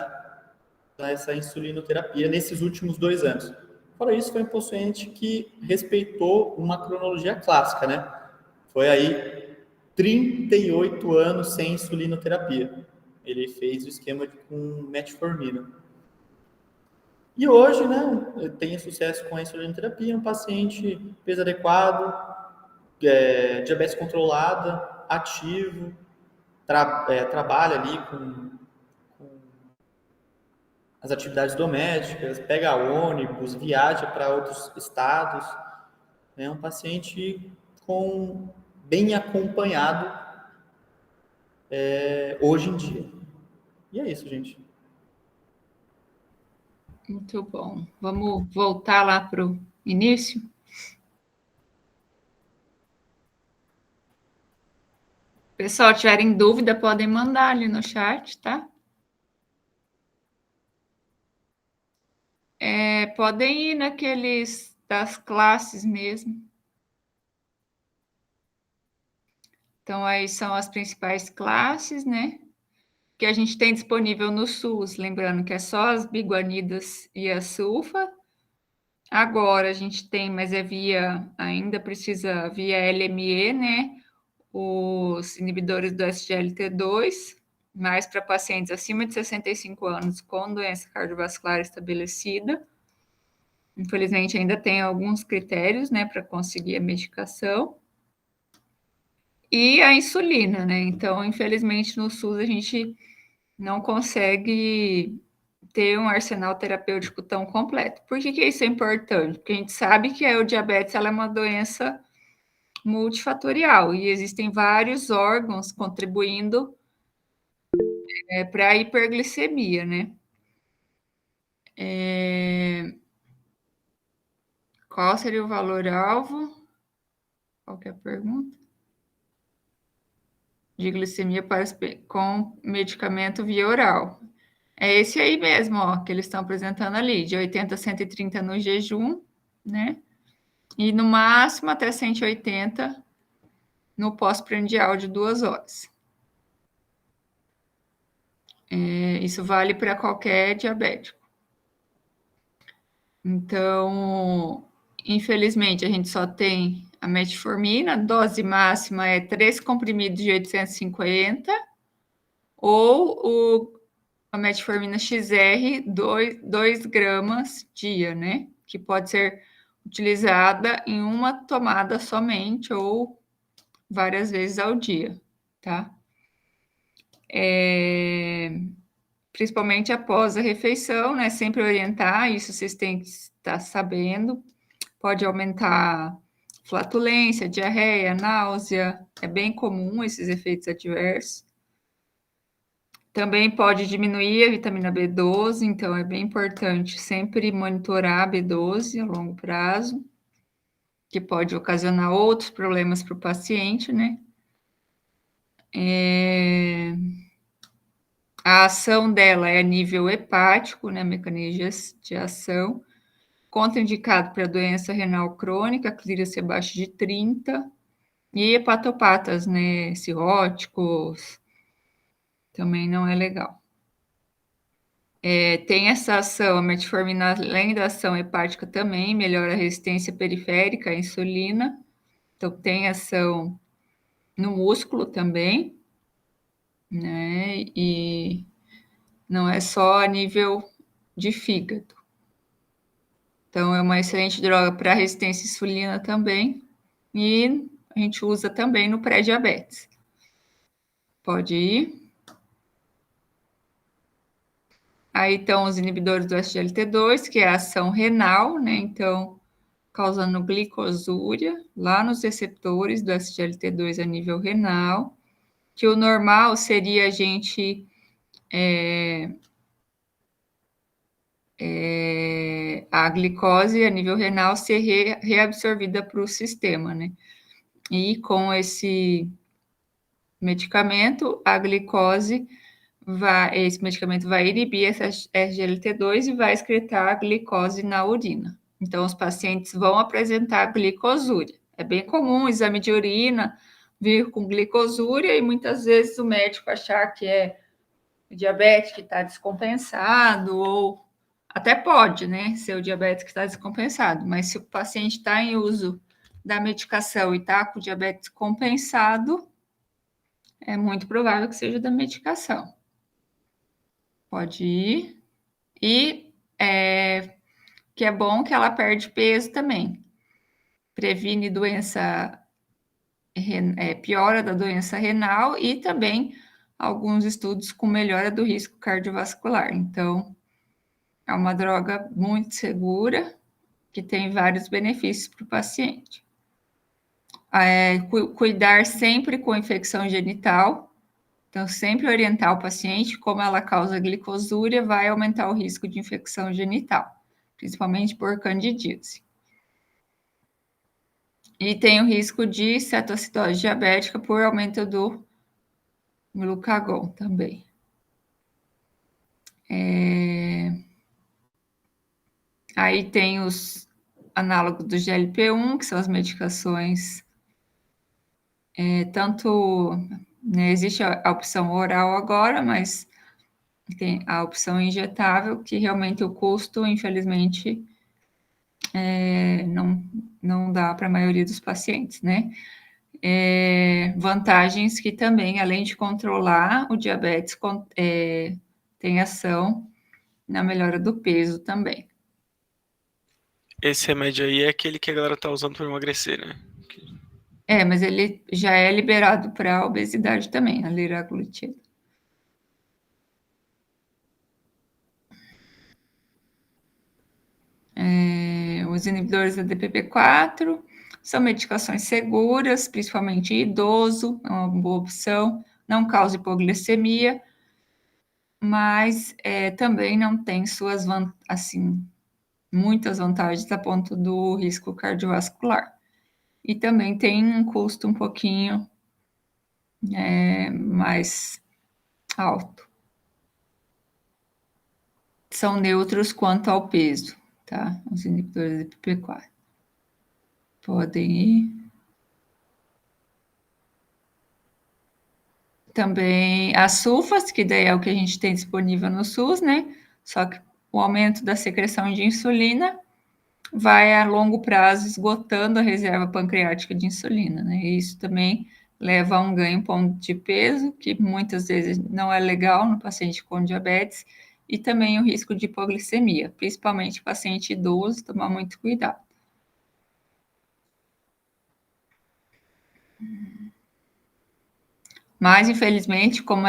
dessa insulinoterapia nesses últimos 2 anos. Fora isso, foi um paciente que respeitou uma cronologia clássica, né? Foi aí 38 anos sem insulinoterapia. Ele fez o esquema com metformina. E hoje, né, tem sucesso com a insulinoterapia, um paciente peso adequado, diabetes controlada, ativo, trabalha ali com as atividades domésticas, pega ônibus, viaja para outros estados. É um paciente bem acompanhado hoje em dia. E é isso, gente. Muito bom. Vamos voltar lá para o início? Pessoal, tiverem dúvida, podem mandar ali no chat, tá? Podem ir naqueles das classes mesmo. Então, aí são as principais classes, né? Que a gente tem disponível no SUS. Lembrando que é só as biguanidas e a sulfa. Agora a gente tem, mas ainda precisa via LME, né? Os inibidores do SGLT2, mais para pacientes acima de 65 anos com doença cardiovascular estabelecida. Infelizmente, ainda tem alguns critérios, né, para conseguir a medicação. E a insulina, né? Então, infelizmente, no SUS a gente não consegue ter um arsenal terapêutico tão completo. Por que isso é importante? Porque a gente sabe que o diabetes ela é uma doença multifatorial e existem vários órgãos contribuindo para a hiperglicemia, né? Qual seria o valor-alvo? Qual que é a pergunta? De glicemia com medicamento via oral. É esse aí mesmo, ó, que eles estão apresentando ali, de 80 a 130 no jejum, né? E no máximo até 180 no pós-prandial de 2 horas. Isso vale para qualquer diabético. Então, infelizmente, a gente só tem a metformina, dose máxima é 3 comprimidos de 850, ou a metformina XR, 2 gramas dia, né? Que pode ser utilizada em uma tomada somente ou várias vezes ao dia, tá? Principalmente após a refeição, né? Sempre orientar, isso vocês têm que estar sabendo. Pode aumentar flatulência, diarreia, náusea, é bem comum esses efeitos adversos. Também pode diminuir a vitamina B12, então é bem importante sempre monitorar a B12 a longo prazo, que pode ocasionar outros problemas para o paciente, né? A ação dela é a nível hepático, né? Mecanismo de ação. Contraindicado para doença renal crônica, clírice abaixo de 30. E hepatopatas, né? Cirróticos. Também não é legal. Tem essa ação, a metformina, além da ação hepática, também melhora a resistência periférica à insulina. Então, tem ação no músculo também, né? E não é só a nível de fígado. Então, é uma excelente droga para resistência à insulina também. E a gente usa também no pré-diabetes. Pode ir. Aí estão os inibidores do SGLT2, que é a ação renal, né? Então, causando glicosúria lá nos receptores do SGLT2 a nível renal, que o normal seria a gente a glicose a nível renal ser reabsorvida para o sistema, né? E com esse medicamento, esse medicamento vai inibir essa SGLT2 e vai excretar a glicose na urina, Então, os pacientes vão apresentar glicosúria. É bem comum o exame de urina vir com glicosúria e muitas vezes o médico achar que é diabetes que está descompensado, ou até pode, né, ser o diabetes que está descompensado, mas se o paciente está em uso da medicação e está com diabetes compensado, é muito provável que seja da medicação. Pode ir. E que é bom que ela perde peso também. Previne doença, piora da doença renal e também alguns estudos com melhora do risco cardiovascular. Então, é uma droga muito segura, que tem vários benefícios para o paciente. Cuidar sempre com infecção genital. Então, sempre orientar o paciente, como ela causa glicosúria, vai aumentar o risco de infecção genital, principalmente por candidíase. E tem o risco de cetoacidose diabética por aumento do glucagon também. Aí tem os análogos do GLP-1, que são as medicações, né, existe a opção oral agora, mas tem a opção injetável, que realmente o custo, infelizmente, não dá para a maioria dos pacientes, né? Vantagens que também, além de controlar o diabetes, tem ação na melhora do peso também. Esse remédio aí é aquele que a galera tá usando para emagrecer, né? Mas ele já é liberado para obesidade também, a liraglutida. Os inibidores da DPP-4 são medicações seguras, principalmente em idoso, é uma boa opção, não causa hipoglicemia, mas também não tem suas muitas vantagens a ponto do risco cardiovascular. E também tem um custo um pouquinho mais alto. São neutros quanto ao peso, tá? Os inibidores de DPP-4. Podem ir. Também as sulfas, que daí é o que a gente tem disponível no SUS, né? Só que o aumento da secreção de insulina vai a longo prazo esgotando a reserva pancreática de insulina, né? E isso também leva a um ganho de peso, que muitas vezes não é legal no paciente com diabetes, e também o risco de hipoglicemia, principalmente paciente idoso, tomar muito cuidado. Mas, infelizmente, como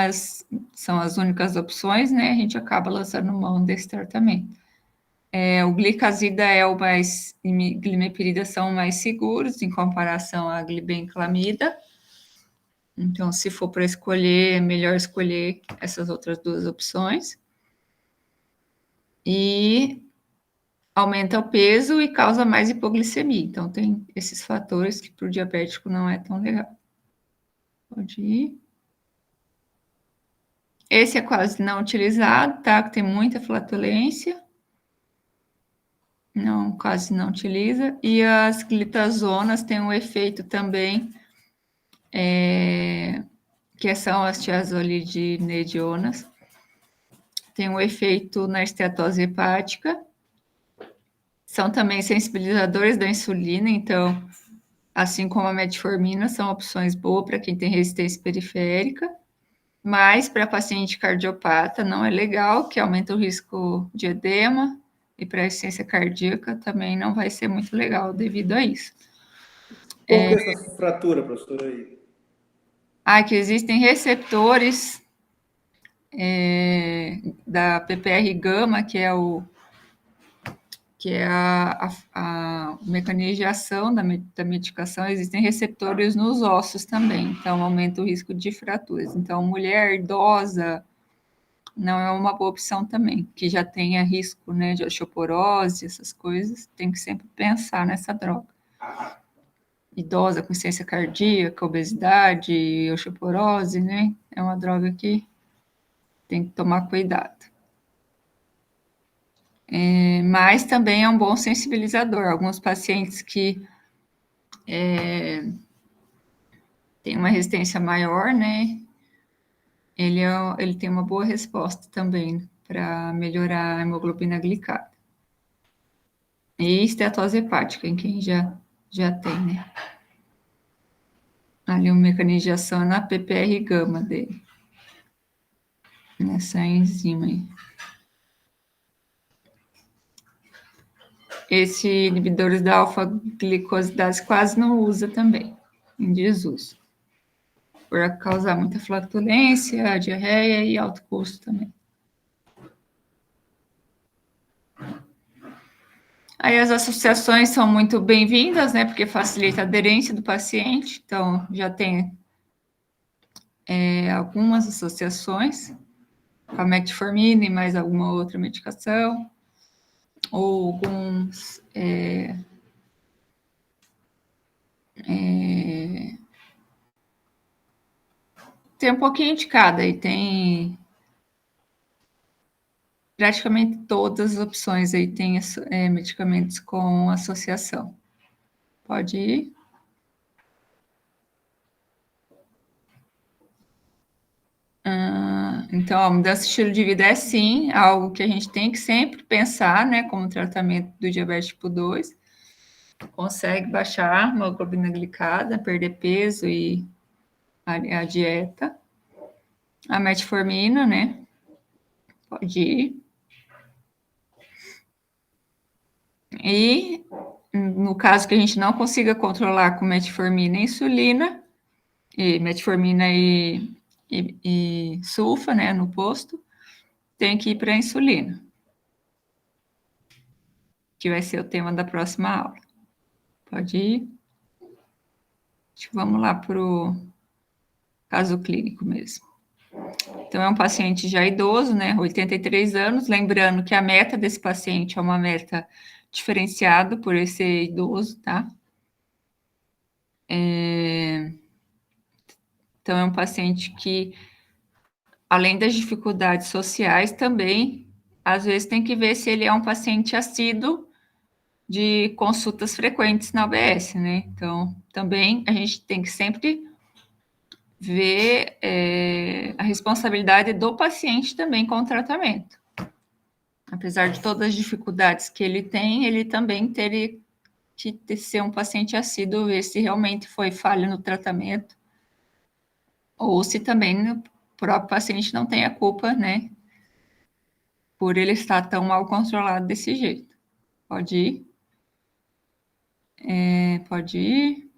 são as únicas opções, né, a gente acaba lançando mão desse tratamento. O glicazida e glimepirida são mais seguros em comparação à glibenclamida. Então, se for para escolher, é melhor escolher essas outras duas opções. E aumenta o peso e causa mais hipoglicemia. Então, tem esses fatores que para o diabético não é tão legal. Pode ir. Esse é quase não utilizado, tá? Tem muita flatulência. Não, quase não utiliza. E as glitazonas têm um efeito também, que são as tiazolidinedionas. Tem um efeito na esteatose hepática. São também sensibilizadores da insulina, então, assim como a metformina, são opções boas para quem tem resistência periférica. Mas para paciente cardiopata não é legal, que aumenta o risco de edema, e para a insuficiência cardíaca também não vai ser muito legal devido a isso. Qual que é essa fratura, professora, aí? Que existem receptores da PPR-gama, que é a mecanismo de ação da medicação, existem receptores nos ossos também, então aumenta o risco de fraturas. Então, mulher idosa não é uma boa opção também, que já tenha risco, né, de osteoporose, essas coisas, tem que sempre pensar nessa droga. Idosa com insuficiência cardíaca, obesidade, osteoporose, né, é uma droga que tem que tomar cuidado. Mas também é um bom sensibilizador. Alguns pacientes que têm uma resistência maior, né? Ele tem uma boa resposta também para melhorar a hemoglobina glicada. E estetose hepática, em quem já tem, né? Ali o mecanismo de ação na PPR gama dele. Nessa enzima aí. Esse inibidores da alfa-glicosidase quase não usa também, em desuso. Por causar muita flatulência, diarreia e alto custo também. Aí as associações são muito bem-vindas, né? Porque facilita a aderência do paciente. Então, já tem algumas associações com a metformina e mais alguma outra medicação. Ou alguns... tem um pouquinho de cada, e tem praticamente todas as opções aí tem medicamentos com associação. Pode ir. Então, a mudança de estilo de vida é sim algo que a gente tem que sempre pensar, né, como tratamento do diabetes tipo 2. Consegue baixar a hemoglobina glicada, perder peso e a dieta. A metformina, né? Pode ir. E no caso que a gente não consiga controlar com metformina e insulina, metformina e sulfa, né, no posto, tem que ir para a insulina, que vai ser o tema da próxima aula. Pode ir. Vamos lá para o caso clínico mesmo. Então, é um paciente já idoso, né, 83 anos, lembrando que a meta desse paciente é uma meta diferenciada por ele ser idoso, tá? Então, é um paciente que, além das dificuldades sociais, também, às vezes, tem que ver se ele é um paciente assíduo de consultas frequentes na UBS, né? Então, também, a gente tem que sempre ver a responsabilidade do paciente também com o tratamento. Apesar de todas as dificuldades que ele tem, ele também teria que ser um paciente assíduo, ver se realmente foi falha no tratamento, ou se também o próprio paciente não tem a culpa, né, por ele estar tão mal controlado desse jeito. Pode ir. Pode ir.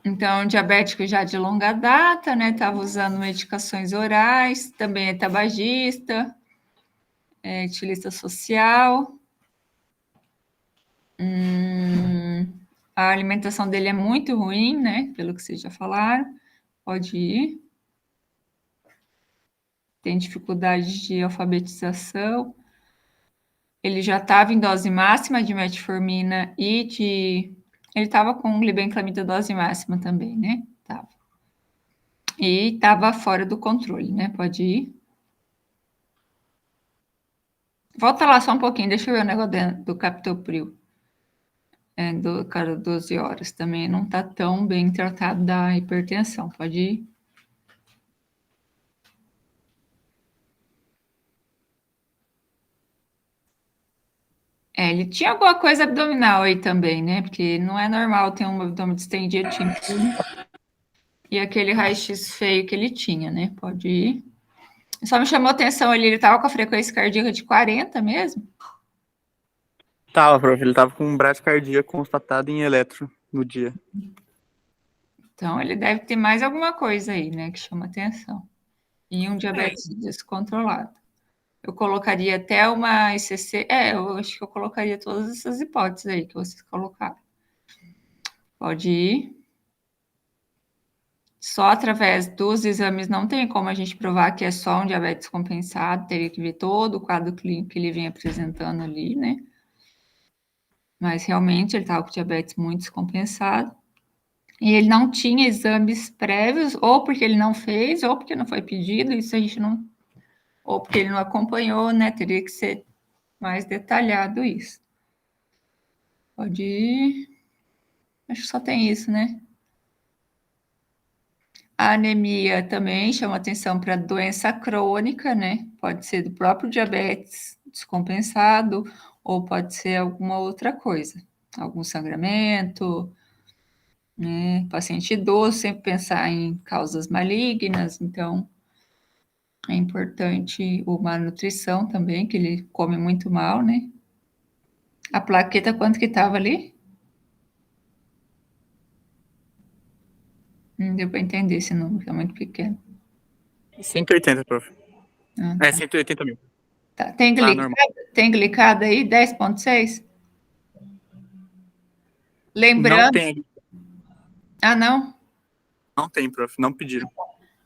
Então, diabético já de longa data, né, estava usando medicações orais, também é tabagista, etilista social. A alimentação dele é muito ruim, né, pelo que vocês já falaram. Pode ir. Tem dificuldade de alfabetização. Ele já estava em dose máxima de metformina e de... Ele estava com glibenclamida dose máxima também, né? Tava. E estava fora do controle, né? Pode ir. Volta lá só um pouquinho, deixa eu ver o negócio do captopril. Do cada 12 horas também não está tão bem tratado da hipertensão. Pode ir. Ele tinha alguma coisa abdominal aí também, né? Porque não é normal ter um abdômen distendido, e aquele raio-x feio que ele tinha, né? Pode ir. Só me chamou a atenção ali, ele estava com a frequência cardíaca de 40 mesmo? Tava, prof. Ele tava com bradicardia constatada em eletro no dia. Então, ele deve ter mais alguma coisa aí, né? Que chama atenção. E um diabetes descontrolado. Eu colocaria até uma ICC... eu acho que eu colocaria todas essas hipóteses aí que vocês colocaram. Pode ir. Só através dos exames não tem como a gente provar que é só um diabetes compensado, teria que ver todo o quadro clínico que ele vem apresentando ali, né? Mas realmente ele estava com diabetes muito descompensado. E ele não tinha exames prévios, ou porque ele não fez, ou porque não foi pedido, isso a gente ou porque ele não acompanhou, né? Teria que ser mais detalhado isso. Pode ir. Acho que só tem isso, né? A anemia também chama atenção para doença crônica, né? Pode ser do próprio diabetes descompensado, ou pode ser alguma outra coisa, algum sangramento, né? Paciente idoso, sempre pensar em causas malignas, então é importante uma nutrição também, que ele come muito mal, né? A plaqueta, quanto que estava ali? Não deu para entender esse número, é muito pequeno. 180, prof. Ah, É, tá. 180 mil. Tá. Tem Tá, normal. glicada aí, 10,6? Lembrando... Não tem. Ah, não? Não tem, prof. Não pediram.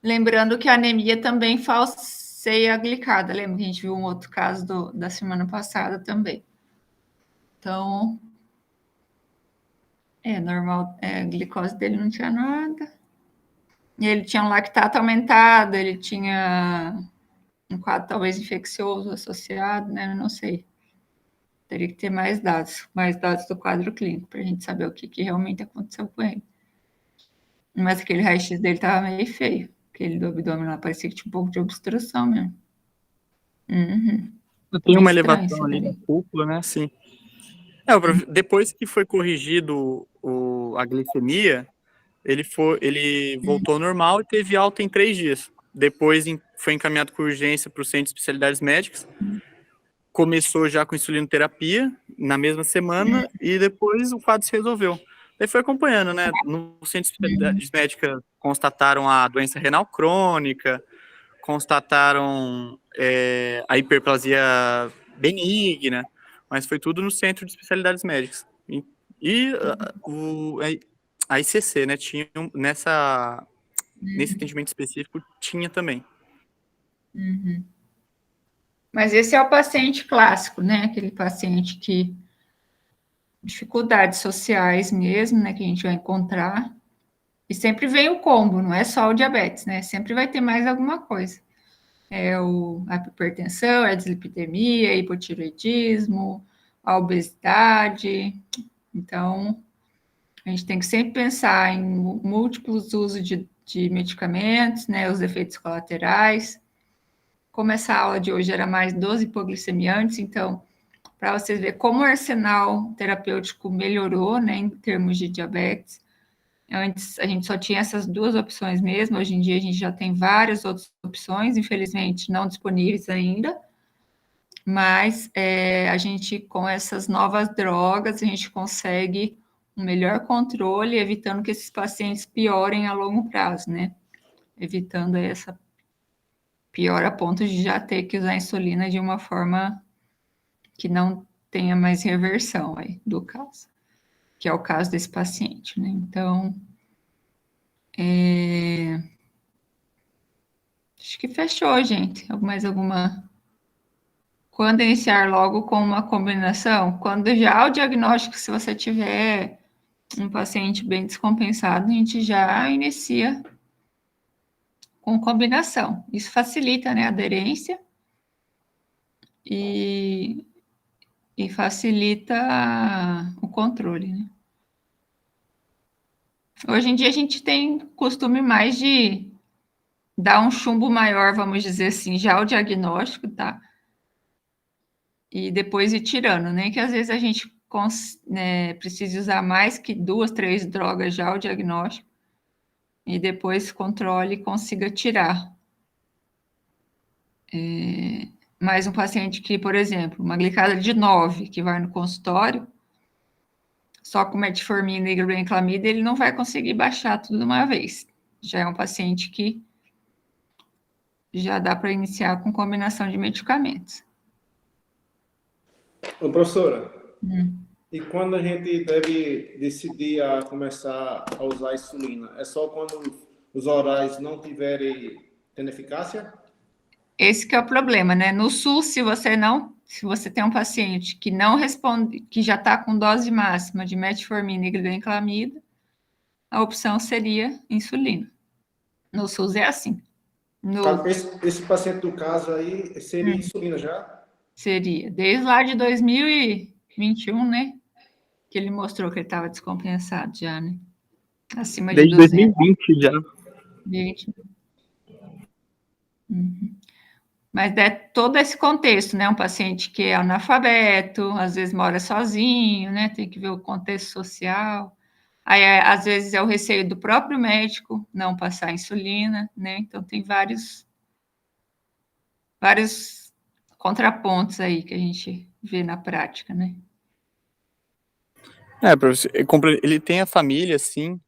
Lembrando que a anemia também falseia a glicada. Lembra que a gente viu um outro caso da semana passada também. Então, normal, a glicose dele não tinha nada. E ele tinha um lactato aumentado, ele tinha um quadro talvez infeccioso associado, né? Eu não sei. Teria que ter mais dados do quadro clínico, para a gente saber o que realmente aconteceu com ele. Mas aquele raio-x dele estava meio feio. Aquele do abdômen lá, parecia que tinha um pouco de obstrução mesmo. Uhum. Tem uma Estranho elevação isso ali daí. na cúpula, né? Sim. Depois que foi corrigido a glicemia, ele voltou ao normal e teve alta em 3 dias. Depois foi encaminhado com urgência para o Centro de Especialidades Médicas. Começou já com insulinoterapia na mesma semana e depois o quadro se resolveu. Daí foi acompanhando, né? No Centro de Especialidades Médicas constataram a doença renal crônica, constataram a hiperplasia benigna, mas foi tudo no Centro de Especialidades Médicas. A ICC, né, tinha nesse atendimento específico, tinha também. Uhum. Mas esse é o paciente clássico, né? Aquele paciente que... dificuldades sociais mesmo, né? Que a gente vai encontrar. E sempre vem o combo, não é só o diabetes, né? Sempre vai ter mais alguma coisa. A hipertensão, a dislipidemia, hipotireoidismo, a obesidade. Então, a gente tem que sempre pensar em múltiplos usos de medicamentos, né? Os efeitos colaterais. Como essa aula de hoje era mais dos hipoglicemiantes, então, para vocês verem como o arsenal terapêutico melhorou, né? Em termos de diabetes. Antes a gente só tinha essas 2 opções mesmo, hoje em dia a gente já tem várias outras opções, infelizmente não disponíveis ainda, mas a gente, com essas novas drogas, a gente consegue um melhor controle, evitando que esses pacientes piorem a longo prazo, né? Evitando essa piora a ponto de já ter que usar insulina de uma forma que não tenha mais reversão aí do caso, que é o caso desse paciente, né? Então, acho que fechou, gente. Mais alguma? Quando iniciar logo com uma combinação? Quando já o diagnóstico, se você tiver um paciente bem descompensado, a gente já inicia com combinação. Isso facilita, né, a aderência e facilita o controle, né? Hoje em dia a gente tem costume mais de dar um chumbo maior, vamos dizer assim, já o diagnóstico, tá? E depois ir tirando, né? Que às vezes a gente precisa usar mais que 2, 3 drogas já o diagnóstico e depois controle e consiga tirar. Mais um paciente que, por exemplo, uma glicada de 9, que vai no consultório, só com metformina e glibenclamida, ele não vai conseguir baixar tudo de uma vez. Já é um paciente que já dá para iniciar com combinação de medicamentos. Ô, professora, e quando a gente deve decidir a começar a usar a insulina? É só quando os orais não tiverem tendo eficácia? Esse que é o problema, né? No SUS, se você tem um paciente que não responde, que já está com dose máxima de metformina e glibenclamida, a opção seria insulina. No SUS é assim, No, Esse paciente do caso aí seria insulina já? seria, desde lá de 2021, né? Que ele mostrou que ele estava descompensado já, né? Acima de Desde 200. 2020 já. 20. Uhum. Mas é todo esse contexto, né? Um paciente que é analfabeto, às vezes mora sozinho, né? Tem que ver o contexto social. Aí, às vezes, é o receio do próprio médico não passar insulina, né? Então, tem vários contrapontos aí que a gente vê na prática, né? Professor, ele tem a família, assim,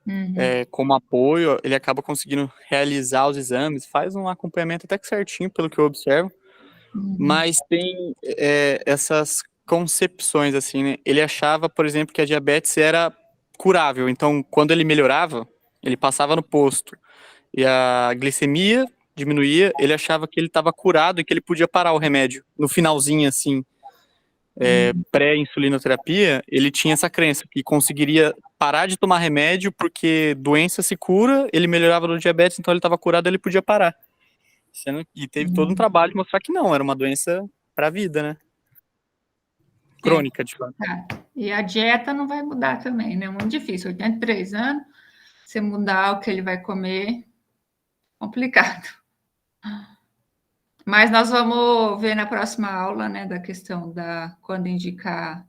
Uhum. como apoio, ele acaba conseguindo realizar os exames, faz um acompanhamento até que certinho, pelo que eu observo, mas tem essas concepções, assim, né? Ele achava, por exemplo, que a diabetes era curável, então, quando ele melhorava, ele passava no posto, e a glicemia diminuía, ele achava que ele estava curado e que ele podia parar o remédio. No finalzinho, assim, pré-insulinoterapia, ele tinha essa crença que conseguiria parar de tomar remédio porque doença se cura, ele melhorava do diabetes, então ele estava curado, ele podia parar. E teve todo um trabalho de mostrar que não, era uma doença para a vida, né? Crônica, de fato. E a dieta não vai mudar também, né? Muito difícil. 83 anos, você mudar o que ele vai comer, complicado. Mas nós vamos ver na próxima aula, né, da questão da quando indicar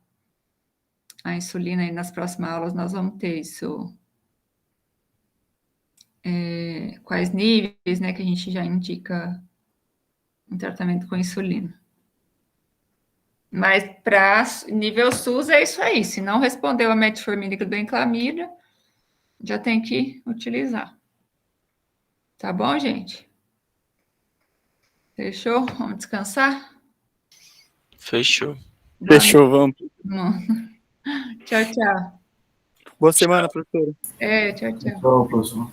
a insulina, e nas próximas aulas nós vamos ter isso. Quais níveis, né, que a gente já indica um tratamento com insulina. Mas para nível SUS é isso aí. Se não respondeu a metformina e glibenclamida, já tem que utilizar. Tá bom, gente? Fechou? Vamos descansar? Fechou. Fechou, vamos. Tchau, tchau. Boa semana, professora. Tchau, tchau. Tchau, professor.